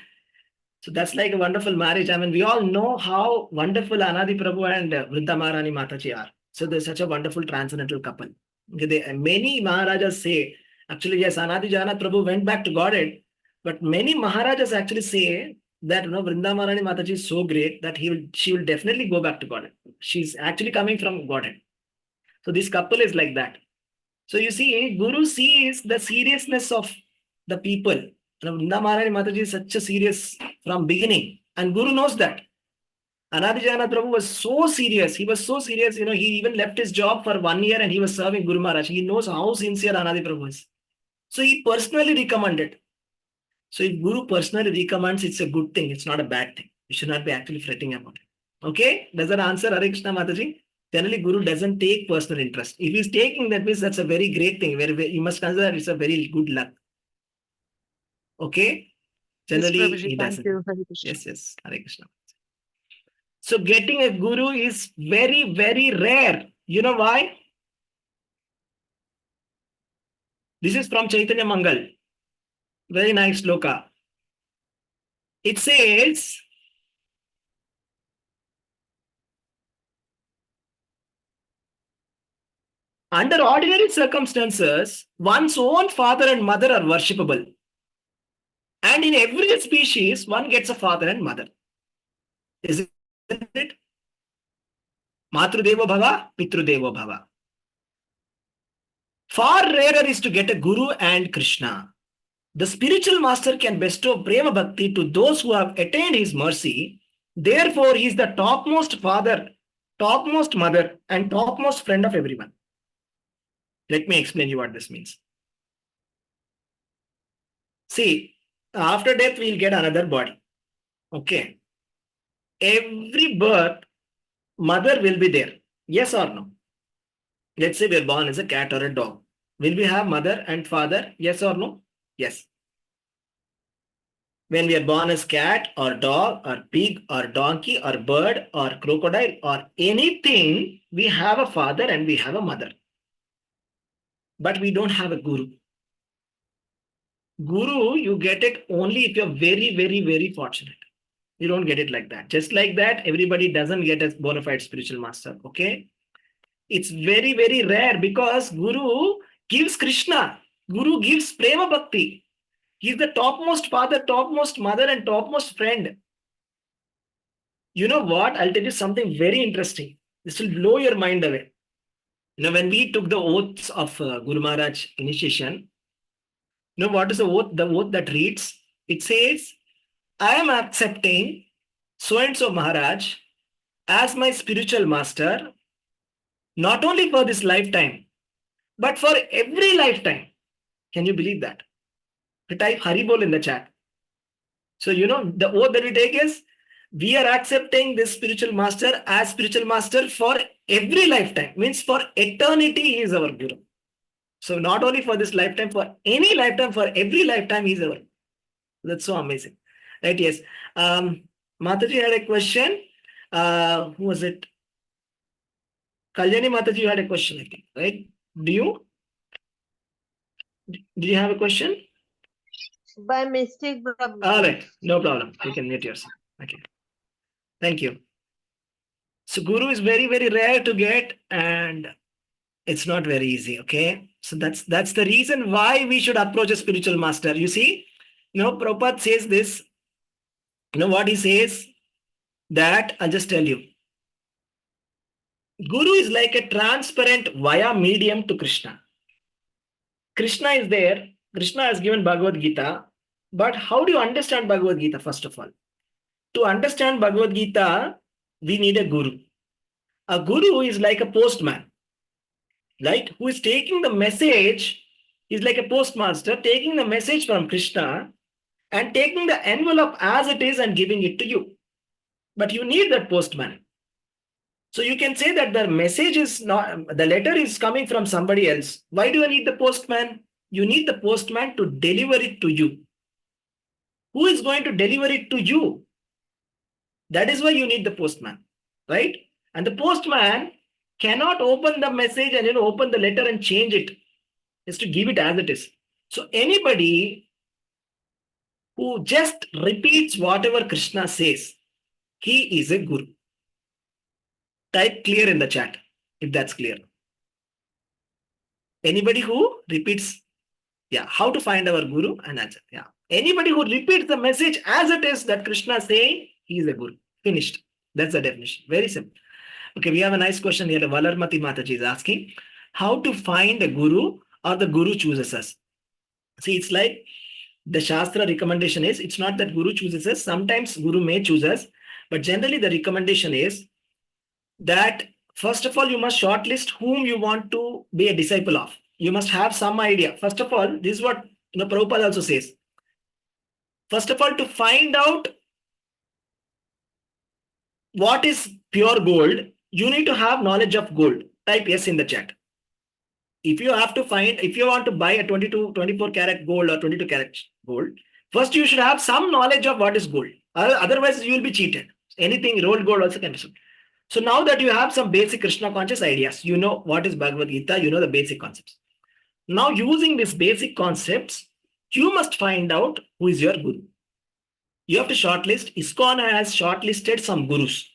So that's like a wonderful marriage. I mean, we all know how wonderful Anadi Prabhu and Vrinda Maharani Mataji are. So they're such a wonderful transcendental couple. Okay, many Maharajas say, actually, yes, Anadi Jagannath Prabhu went back to Godhead, but many Maharajas actually say that Vrinda Maharani Mataji is so great that she will definitely go back to Godhead. She's actually coming from Godhead. So this couple is like that. So you see, Guru sees the seriousness of the people. Vrinda Maharani Mataji is such a serious from beginning, and Guru knows that. Anadi Jagannath Prabhu was so serious. He was so serious, he even left his job for 1 year and he was serving Guru Maharaj. He knows how sincere Anadi Prabhu is. So he personally recommended. So if Guru personally recommends, it's a good thing. It's not a bad thing. You should not be actually fretting about it. Okay? Does that answer, Hare Krishna Mataji? Generally, Guru doesn't take personal interest. If he's taking that means that's a very great thing. Where you must consider it's a very good luck. Okay? Generally, Yes, Prabhuji, he thank doesn't. you. Hare Krishna. Yes, Hare Krishna. So getting a guru is very, very rare. You know why? This is from Chaitanya Mangal. Very nice sloka. It says, under ordinary circumstances, one's own father and mother are worshipable. And in every species, one gets a father and mother. Isn't it? Matrudevo Bhava, Pitrudevo Bhava. Far rarer is to get a guru and Krishna. The spiritual master can bestow prema bhakti to those who have attained his mercy. Therefore, he is the topmost father, topmost mother, and topmost friend of everyone. Let me explain you what this means. See, after death, we'll get another body. Okay. Every birth, mother will be there. Yes or no? Let's say we're born as a cat or a dog. Will we have mother and father? Yes or no? Yes. When we are born as cat or dog or pig or donkey or bird or crocodile or anything, we have a father and we have a mother. but we don't have a guru. Guru, you get it only if you're very, very, very fortunate. You don't get it like that. Just like that, everybody doesn't get a bona fide spiritual master. Okay? It's very, very rare because Guru gives Krishna. Guru gives Prema Bhakti. He's the topmost father, topmost mother, and topmost friend. You know what? I'll tell you something very interesting. This will blow your mind away. You know, when we took the oaths of Guru Maharaj initiation, you know what is the oath? The oath that reads, it says, I am accepting so and so Maharaj as my spiritual master, not only for this lifetime, but for every lifetime. Can you believe that? Type Haribol in the chat. So, you know, the oath that we take is, we are accepting this spiritual master as spiritual master for every lifetime. Means for eternity, he is our Guru. So not only for this lifetime, for any lifetime, for every lifetime, he is our. That's so amazing. Right, yes. Mataji had a question. Who was it? Kalyani Mataji, you had a question, I think, right? Do you? Did you have a question? By mistake, Prabhuji. All right, no problem. You can mute yourself. Okay. Thank you. So Guru is very, very rare to get, and it's not very easy. Okay. So that's the reason why we should approach a spiritual master. You see, you know, Prabhupada says this. You know what he says? That I'll just tell you. Guru is like a transparent via medium to Krishna. Krishna is there. Krishna has given Bhagavad Gita. But how do you understand Bhagavad Gita, first of all? To understand Bhagavad Gita, we need a guru. A guru is like a postman, right? Who is taking the message, is like a postmaster, taking the message from Krishna and taking the envelope as it is and giving it to you. But you need that postman. So you can say that the message is not, the letter is coming from somebody else. Why do you need the postman? You need the postman to deliver it to you. Who is going to deliver it to you? That is why you need the postman, right? And the postman cannot open the message and open the letter and change it. Is to give it as it is. So anybody who just repeats whatever Krishna says, he is a guru. Type clear in the chat if that's clear. Anybody who repeats, yeah, how to find our guru and answer. Yeah. Anybody who repeats the message as it is that Krishna is saying, he is a guru. Finished. That's the definition. Very simple. Okay, we have a nice question here. Valarmati Mataji is asking, how to find a guru or the guru chooses us? See, it's like the Shastra recommendation is, it's not that guru chooses us. Sometimes guru may choose us, but generally the recommendation is that first of all, you must shortlist whom you want to be a disciple of. You must have some idea. First of all, this is what Prabhupada also says. First of all, to find out what is pure gold, you need to have knowledge of gold. Type yes in the chat. If you have to find, if you want to buy a 24 karat gold or 22 karat gold, first you should have some knowledge of what is gold. Otherwise, you will be cheated. Anything rolled gold also can be sold. So now that you have some basic Krishna conscious ideas, you know what is Bhagavad Gita, you know the basic concepts. Now using these basic concepts, you must find out who is your guru. You have to shortlist. ISKCON has shortlisted some gurus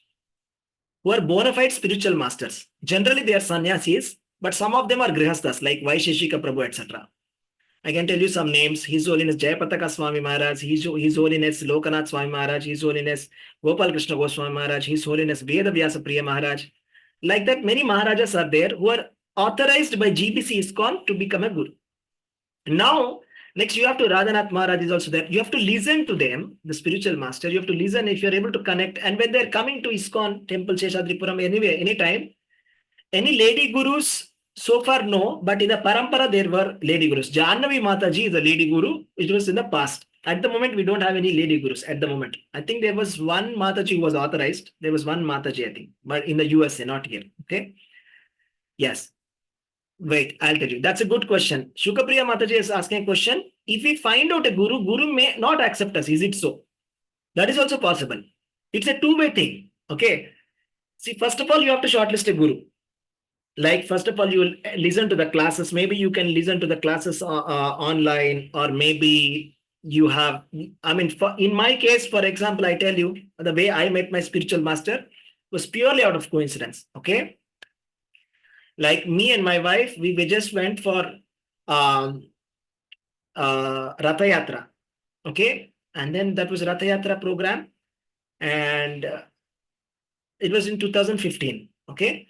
who are bona fide spiritual masters. Generally, they are sannyasis, but some of them are grihasthas like Vaisheshika Prabhu, etc. I can tell you some names. His Holiness Jayapataka Swami Maharaj, His Holiness Lokanath Swami Maharaj, His Holiness Gopal Krishna Goswami Maharaj, His Holiness Veda Vyasa Priya Maharaj. Like that, many Maharajas are there who are authorized by GBC ISKCON to become a guru. Now, next you have to Radhanath Maharaj is also there. You have to listen to them, the spiritual master. You have to listen if you're able to connect. And when they're coming to ISKCON temple, Sheshadripuram, anyway, anytime, any lady gurus, so far no, but in the parampara there were lady gurus. Jannavi Mataji is a lady guru, which was in the past. At the moment, we don't have any lady gurus at the moment. I think there was one Mataji who was authorized. There was one Mataji, I think, but in the USA, not here. Okay. Yes. Wait, I'll tell you. That's a good question. Shukapriya Mataji is asking a question. If we find out a guru, guru may not accept us. Is it so? That is also possible. It's a two-way thing. Okay. See, first of all, you have to shortlist a guru. Like, first of all, you will listen to the classes. Maybe you can listen to the classes online, or maybe you have, I mean, in my case, for example, I tell you, the way I met my spiritual master was purely out of coincidence. Okay. Like, me and my wife, we just went for um, Ratha Yatra. Okay. And then that was Ratha Yatra program. And it was in 2015. Okay.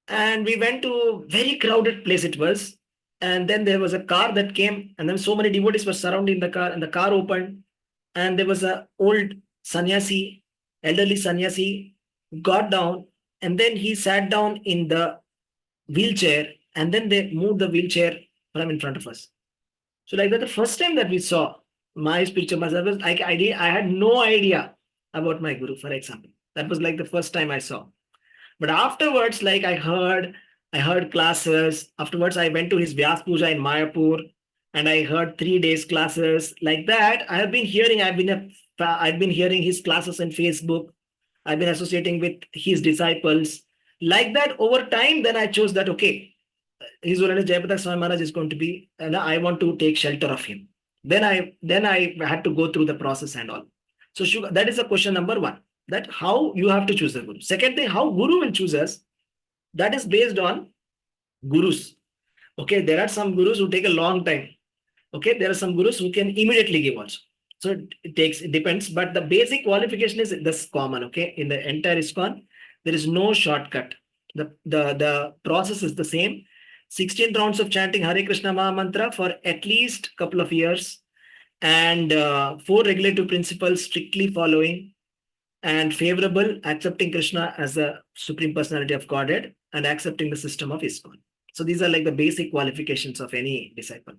And we went to a very crowded place it was. And then there was a car that came, and then so many devotees were surrounding the car, and the car opened, and there was a old sannyasi, elderly sannyasi, got down, and then he sat down in the wheelchair, and then they moved the wheelchair from in front of us. So like that, the first time that we saw my spiritual master was like, I had no idea about my guru, for example. That was like the first time I saw. But afterwards, like, I heard classes. Afterwards, I went to his Vyas Puja in Mayapur, and I heard 3 days classes. Like that, I have been hearing. I've been hearing his classes on Facebook. I've been associating with his disciples. Like that, over time, then I chose that, okay, His Holiness Jayaprakash Swami Maharaj is going to be, and I want to take shelter of him. Then I had to go through the process and all. So that is the question number one. That how you have to choose the guru. Second thing, how guru will choose us. That is based on gurus. Okay, there are some gurus who take a long time. Okay, there are some gurus who can immediately give also. So it depends, but the basic qualification is this common. Okay, in the entire ISKCON, there is no shortcut. The process is the same. 16 rounds of chanting Hare Krishna Maha Mantra for at least a couple of years, and 4 regulative principles strictly following, and favorable, accepting Krishna as the Supreme Personality of Godhead, and accepting the system of ISKCON. So these are like the basic qualifications of any disciple.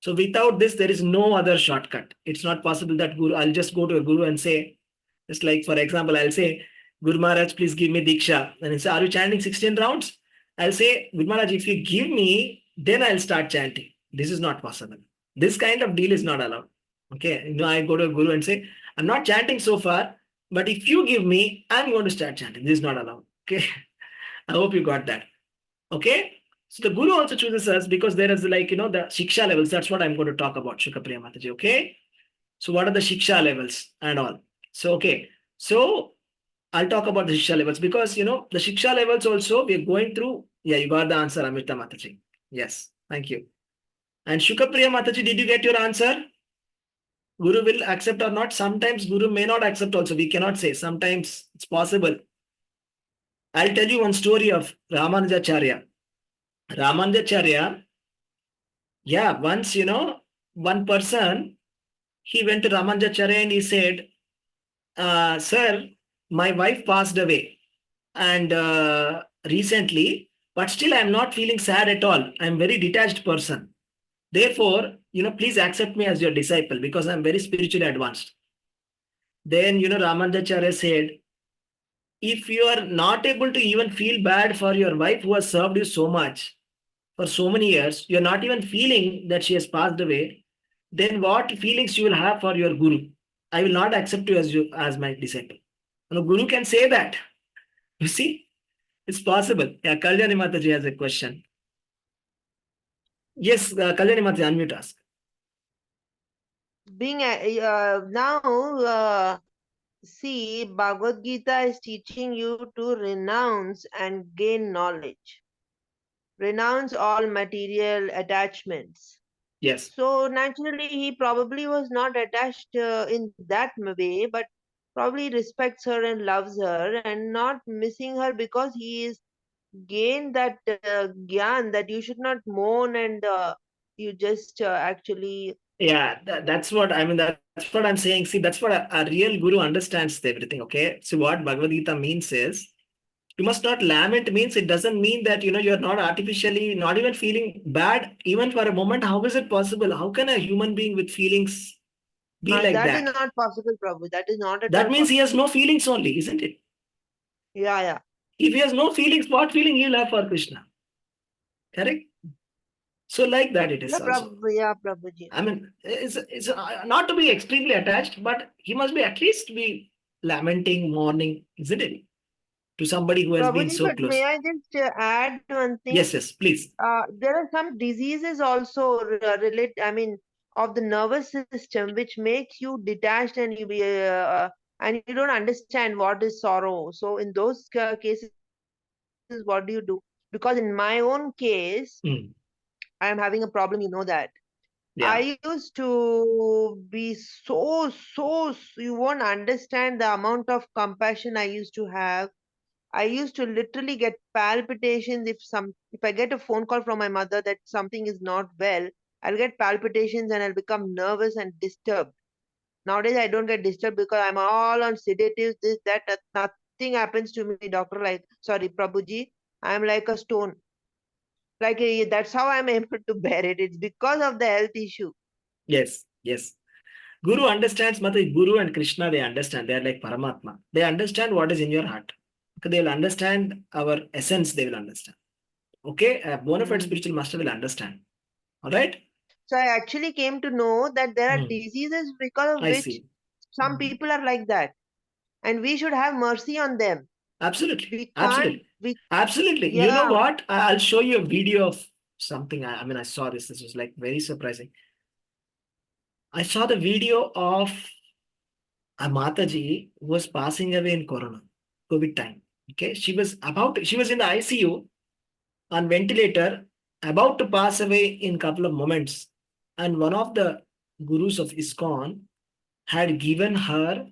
So without this, there is no other shortcut. It's not possible that Guru, I'll just go to a Guru and say, just like, for example, I'll say, Guru Maharaj, please give me Diksha. And he'll say, are you chanting 16 rounds? I'll say, Guru Maharaj, if you give me, then I'll start chanting. This is not possible. This kind of deal is not allowed. Okay. I go to a Guru and say, I'm not chanting so far, but if you give me, I'm going to start chanting. This is not allowed. Okay. I hope you got that. Okay. So the Guru also chooses us because there is, like, the Shiksha levels. That's what I'm going to talk about, Shukapriya Mataji. Okay. So what are the Shiksha levels and all? So, okay. So I'll talk about the Shiksha levels because, the Shiksha levels also we are going through. Yeah, you got the answer, Amrita Mataji. Yes. Thank you. And Shukapriya Mataji, did you get your answer? Guru will accept or not. Sometimes Guru may not accept also. We cannot say. Sometimes it's possible. I'll tell you one story of Ramanujacharya. Ramanujacharya, yeah, once, one person, he went to Ramanujacharya and he said, sir, my wife passed away and recently, but still I'm not feeling sad at all. I'm a very detached person. Therefore, please accept me as your disciple because I'm very spiritually advanced. Then, Ramanujacharya said, if you are not able to even feel bad for your wife who has served you so much, for so many years, you're not even feeling that she has passed away, then what feelings you will have for your guru? I will not accept you as my disciple. Guru can say that. You see, it's possible. Yeah, Kalyani Mataji has a question. Yes, Kalyani Mataji, unmute ask. Now, see, Bhagavad Gita is teaching you to renounce and gain knowledge. Renounce all material attachments. Yes. So naturally, he probably was not attached in that way, but probably respects her and loves her and not missing her because he is gained that gyan that you should not mourn and you just actually. Yeah, that's what I mean. That's what I'm saying. See, that's what a real guru understands everything. Okay. So what Bhagavad Gita means is, you must not lament. Means it doesn't mean that you're not artificially, not even feeling bad even for a moment. How is it possible? How can a human being with feelings be like That is that? not possible, Prabhu. That is not at That all means he possible. has no feelings only, isn't it? Yeah. If he has no feelings, what feeling he'll have for Krishna? Correct? So like that it is Yeah, also. Prabhu. Yeah, Prabhuji. I mean, it's not to be extremely attached, but he must be at least be lamenting, mourning, isn't it? to somebody who has been Prabhuji, so but close. may I just add one thing? Yes, please. There are some diseases also of the nervous system, which makes you detached and you don't understand what is sorrow. So in those cases, what do you do? Because in my own case, Mm, I am having a problem. You know that. yeah. I used to be you won't understand the amount of compassion I used to have. I used to literally get palpitations if I get a phone call from my mother that something is not well, I'll get palpitations and I'll become nervous and disturbed. Nowadays I don't get disturbed because I'm all on sedatives, this, that, nothing happens to me, doctor. Like, sorry, Prabhuji, I'm like a stone. Like that's how I'm able to bear it. It's because of the health issue. Yes. Guru understands, Mata, Guru and Krishna, they understand. They are like Paramatma. They understand what is in your heart. Okay, they will understand our essence, they will understand. Okay, a bona fide spiritual master will understand. All right? So I actually came to know that there are Hmm. diseases because of I which see. some people are like that. And we should have mercy on them. Absolutely. We can't, Absolutely. Absolutely. You know yeah. what? I'll show you a video of something. I mean, I saw this. This was like very surprising. I saw the video of a Mataji who was passing away in Corona, COVID time. Okay. She was in the ICU on ventilator, about to pass away in couple of moments. And one of the gurus of ISKCON had given her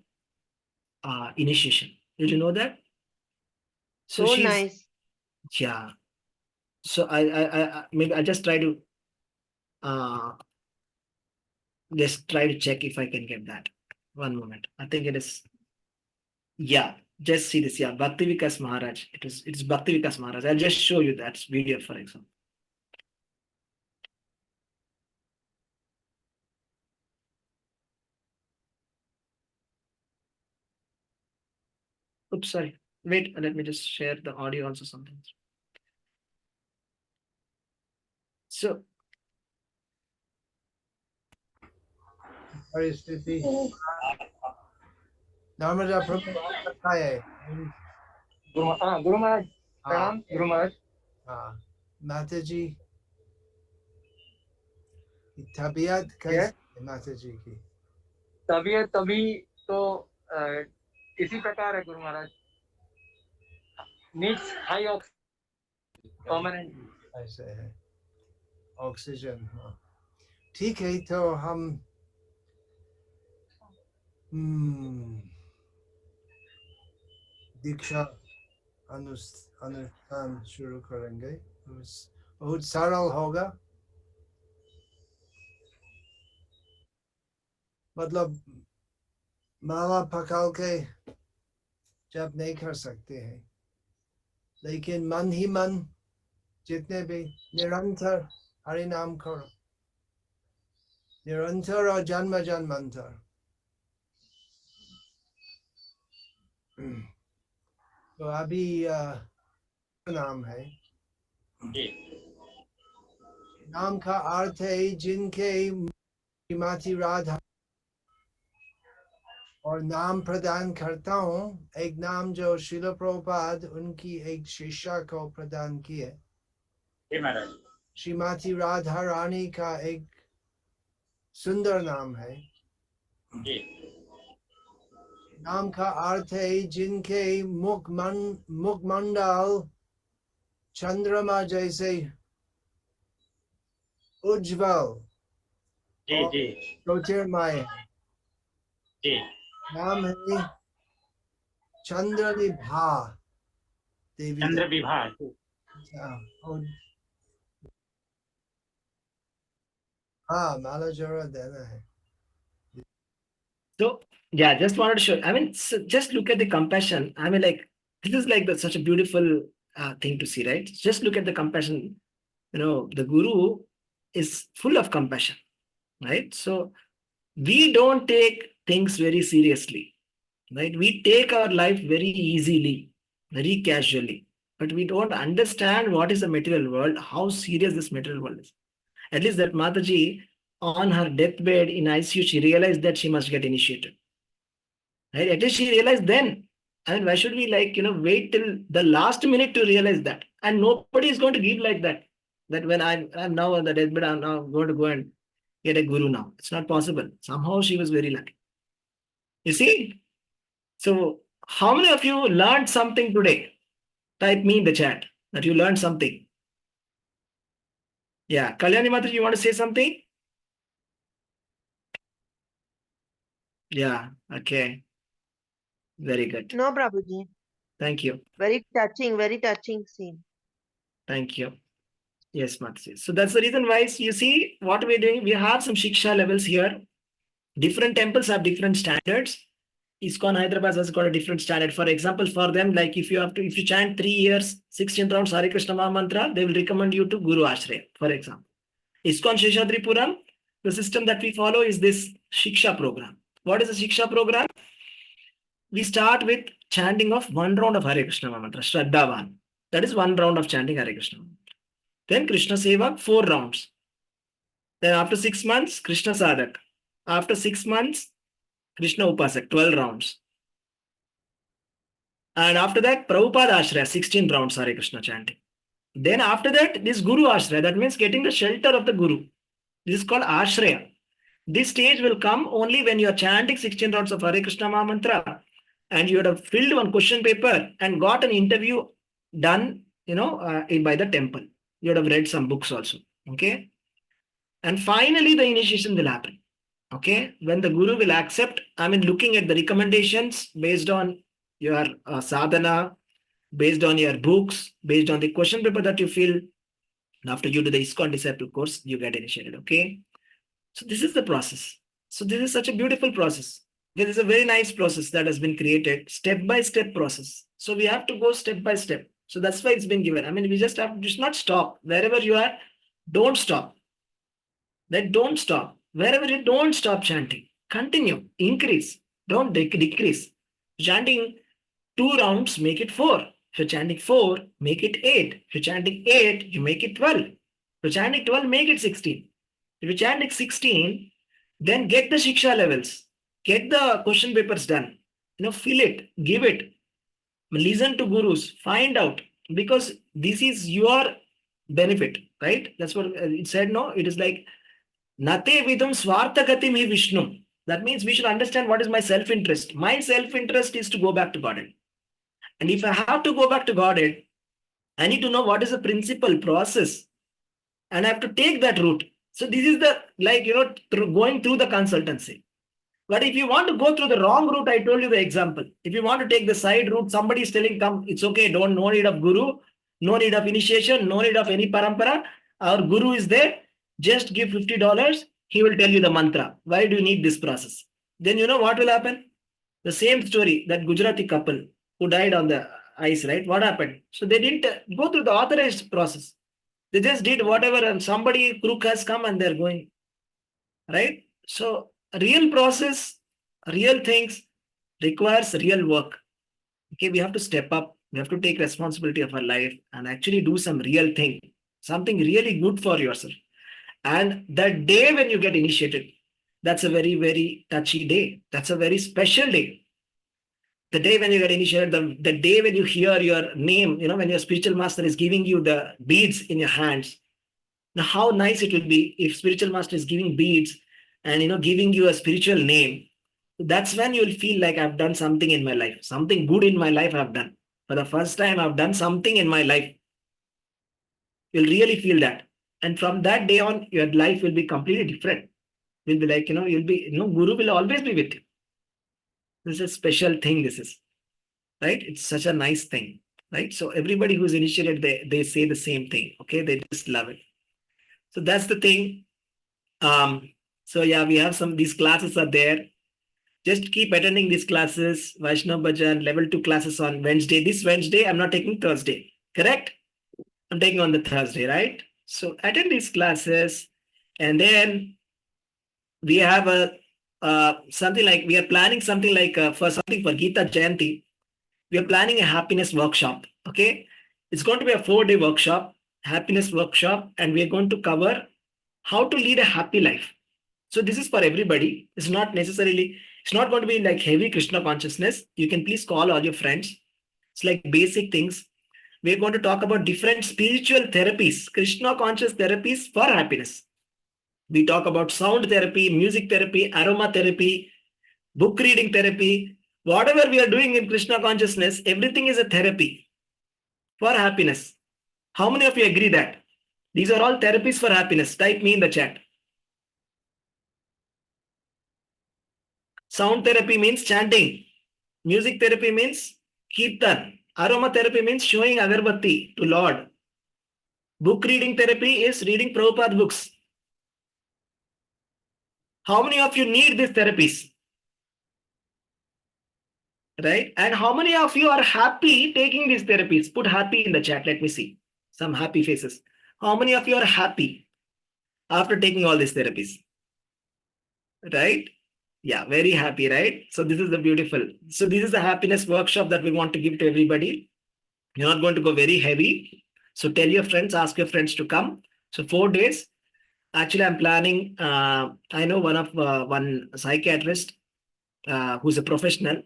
initiation. Did you know that? So So she's, nice. yeah. So I maybe I'll uh, just try to check if I can get that. One moment. I think it is, yeah. Just see this. Yeah, Bhakti Vikas Maharaj. It's Bhakti Vikas Maharaj. I'll just show you that video, for example. Oops, sorry. Wait, let me just share the audio also something. So परिस्थिति नर्मदा प्रभु कथा है गुरु महाराज प्रणाम गुरु महाराज हाँ माता जी की तबीयत कैसी है माता जी की तबीयत तभी तो इसी प्रकार है Guru Maharaj needs high oxygen permanent ऐसे है ऑक्सीजन हाँ ठीक है तो हम दीक्षा अनुष्ठान शुरू करेंगे बहुत सरल होगा मतलब माला पकड़ के जब नहीं कर सकते हैं लेकिन मन ही मन जितने भी निरंतर हरि नाम करो निरंतर और जन्म जन्मांतर तो अभी नाम है नाम का अर्थ है जिनके श्रीमती राधा और नाम प्रदान करता हूँ एक नाम जो श्रील प्रभुपाद उनकी एक शिष्या को प्रदान किए श्रीमती राधा रानी का एक सुंदर नाम है नाम का अर्थ है जिनके मुखमंडल चंद्रमा जैसे उज्जवल ज्योतिर्मय नाम है चंद्रविभा देवी चंद्रविभा हाँ माला जरूर देना है So, yeah, just wanted to show. I mean, so just look at the compassion. I mean, like, this is like such a beautiful thing to see, right? Just look at the compassion. You know, the guru is full of compassion, right? So, we don't take things very seriously, right? We take our life very easily, very casually, but we don't understand what is the material world, how serious this material world is. At least that Mataji, on her deathbed in ICU, she realized that she must get initiated. Right? At least she realized then. I mean, why should we wait till the last minute to realize that? And nobody is going to give like that. That when I'm now on the deathbed, I'm now going to go and get a guru now. It's not possible. Somehow she was very lucky. You see? So how many of you learned something today? Type me in the chat that you learned something. Yeah, Kalyani Mataji, you want to say something? Yeah, okay. Very good. No, Prabhuji. Thank you. Very touching scene. Thank you. Yes, Mataji. So that's the reason why you see what we're doing. We have some Shiksha levels here. Different temples have different standards. ISKCON Hyderabad has got a different standard. For example, for them, like if you chant 3 years, 16 rounds Hare Krishna Maha Mantra, they will recommend you to Guru Ashraya, for example. ISKCON Sheshadripuram, the system that we follow is this Shiksha program. What is the Shiksha program? We start with chanting of 1 round of Hare Krishna Maha Mantra, Shraddhavan. That is 1 round of chanting Hare Krishna. Then Krishna Seva, 4 rounds. Then after 6 months, Krishna Sadhak. After 6 months, Krishna Upasak, 12 rounds. And after that, Prabhupada Ashraya, 16 rounds Hare Krishna chanting. Then after that, this Guru Ashraya, that means getting the shelter of the Guru. This is called Ashraya. This stage will come only when you are chanting 16 rounds of Hare Krishna Maha Mantra and you have filled one question paper and got an interview done, by the temple. You would have read some books also. Okay. And finally, the initiation will happen. Okay. When the Guru will accept, looking at the recommendations based on your sadhana, based on your books, based on the question paper that you fill. And after you do the ISKCON disciple course, you get initiated. Okay. So this is the process. So this is such a beautiful process. This is a very nice process that has been created, step-by-step process. So we have to go step by step. So that's why it's been given. We just have to just not stop. Wherever you are, don't stop. Don't stop. Wherever you don't stop chanting, continue, increase, don't decrease. Chanting 2 rounds, make it 4. If you're chanting 4, make it 8. If you're chanting 8, you make it 12. If you're chanting 12, make it 16. If you're chanting 16, then get the Shiksha levels. Get the question papers done. Fill it, give it. Listen to gurus, find out. Because this is your benefit, right? That's what it said, no? It is like, Nate vidam swarthagatim hi Vishnu. That means we should understand what is my self-interest. My self-interest is to go back to Godhead. And if I have to go back to Godhead, I need to know what is the principal process. And I have to take that route. So this is the, going through the consultancy. But if you want to go through the wrong route, I told you the example. If you want to take the side route, somebody is telling, come, it's okay, no need of guru, no need of initiation, no need of any parampara. Our guru is there. Just give $50. He will tell you the mantra. Why do you need this process? Then you know what will happen? The same story, that Gujarati couple who died on the ice, right? What happened? So they didn't go through the authorized process. They just did whatever, and somebody crook has come and they're going. Right? So real process, real things requires real work. Okay, we have to step up. We have to take responsibility of our life and actually do some real thing, something really good for yourself. And that day when you get initiated, that's a very, very touchy day. That's a very special day. The day when you get initiated, the day when you hear your name, when your spiritual master is giving you the beads in your hands. Now, how nice it will be if spiritual master is giving beads and, giving you a spiritual name. That's when you'll feel like I've done something in my life. Something good in my life I've done. For the first time, I've done something in my life. You'll really feel that. And from that day on, your life will be completely different. You'll be like, you'll be, Guru will always be with you. This is a special thing, this is. Right? It's such a nice thing. Right? So everybody who's initiated, they say the same thing. Okay? They just love it. So that's the thing. So yeah, we have these classes are there. Just keep attending these classes. Vaishnav Bhajan, level 2 classes on Wednesday. This Wednesday, I'm not taking Thursday. Correct? I'm taking on the Thursday, right? So attend these classes. And then we have we are planning something like for Gita Jayanti. We are planning a happiness workshop. Okay? It's going to be a 4-day workshop, happiness workshop, and we are going to cover how to lead a happy life. So this is for everybody. It's not necessarily, It's not going to be like heavy Krishna consciousness. You can please call all your friends. It's like basic things. We're going to talk about different spiritual therapies, Krishna conscious therapies for happiness. We talk about sound therapy, music therapy, aromatherapy, book reading therapy. Whatever we are doing in Krishna consciousness, everything is a therapy for happiness. How many of you agree that? These are all therapies for happiness. Type me in the chat. Sound therapy means chanting. Music therapy means kirtan. Aromatherapy means showing agarbatti to Lord. Book reading therapy is reading Prabhupada books. How many of you need these therapies? Right? And how many of you are happy taking these therapies? Put happy in the chat. Let me see. Some happy faces. How many of you are happy after taking all these therapies? Right? Yeah, very happy, right? So this is the beautiful. So this is the happiness workshop that we want to give to everybody. You're not going to go very heavy. So tell your friends, ask your friends to come. So 4 days. Actually, I'm planning. I know one psychiatrist who's a professional,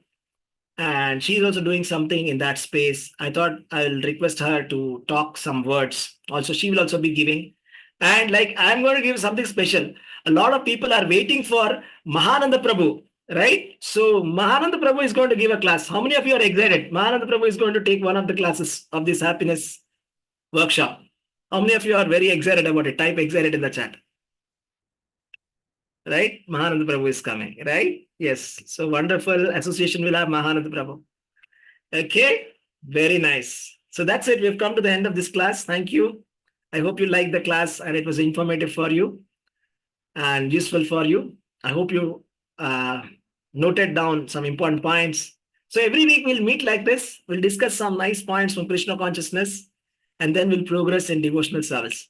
and she's also doing something in that space. I thought I'll request her to talk some words. Also, she will also be giving. And like I'm going to give something special. A lot of people are waiting for Mahananda Prabhu, right? So Mahananda Prabhu is going to give a class. How many of you are excited? Mahananda Prabhu is going to take one of the classes of this happiness workshop. How many of you are very excited about it? Type excited in the chat. Right? Mahananda Prabhu is coming, right? Yes. So wonderful association will have Mahananda Prabhu. Okay, very nice. So that's it. We've come to the end of this class. Thank you. I hope you liked the class and it was informative for you and useful for you. I hope you noted down some important points. So every week we'll meet like this. We'll discuss some nice points from Krishna consciousness and then we'll progress in devotional service.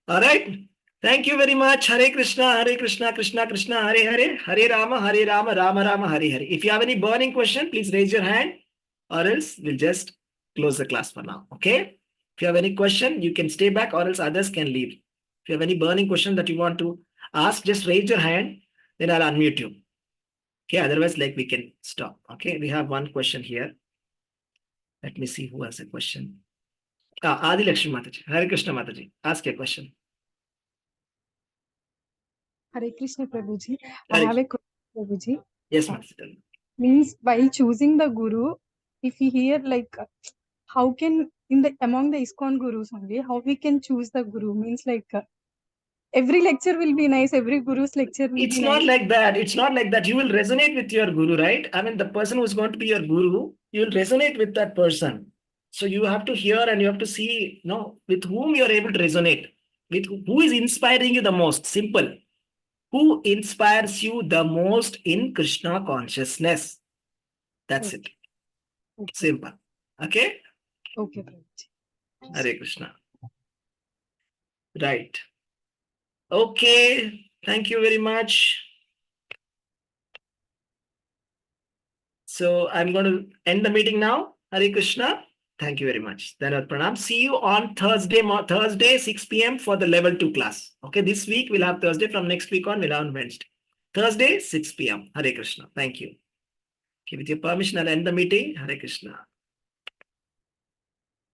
All right. Thank you very much. Hare Krishna, Krishna Krishna, Hare Hare, Hare Rama, Rama Rama, Hare Hare. If you have any burning question, please raise your hand or else we'll just close the class for now. Okay. If you have any question, you can stay back or else others can leave. If you have any burning question that you want to ask, just raise your hand, then I'll unmute you. Okay. Otherwise, like we can stop. Okay. We have one question here. Let me see who has a question. Adi Lakshmi Mataji, Hare Krishna Mataji, ask a question. Hare Krishna Prabhuji. I have a question, Prabhuji. Yes, Mataji. Means while choosing the guru, if we hear like how can among the ISKCON gurus only, how we can choose the guru? Means like every lecture will be nice, every guru's lecture will It's be not nice. like that. It's not like that. You will resonate with your guru, right? I mean, the person who's going to be your guru, you will resonate with that person. So you have to hear and you have to see, with whom you are able to resonate, with who is inspiring you the most. Simple. Who inspires you the most in Krishna consciousness? That's it. Okay. Simple. Okay? Okay, Prabhuji. Hare Krishna. Right. Okay. Thank you very much. So I'm going to end the meeting now. Hare Krishna. Thank you very much. Dhanavad Pranam. See you on Thursday, 6 p.m. for the level 2 class. Okay, this week we'll have Thursday. From next week on, we'll have Wednesday. Thursday, 6 p.m. Hare Krishna. Thank you. Okay, with your permission, I'll end the meeting. Hare Krishna.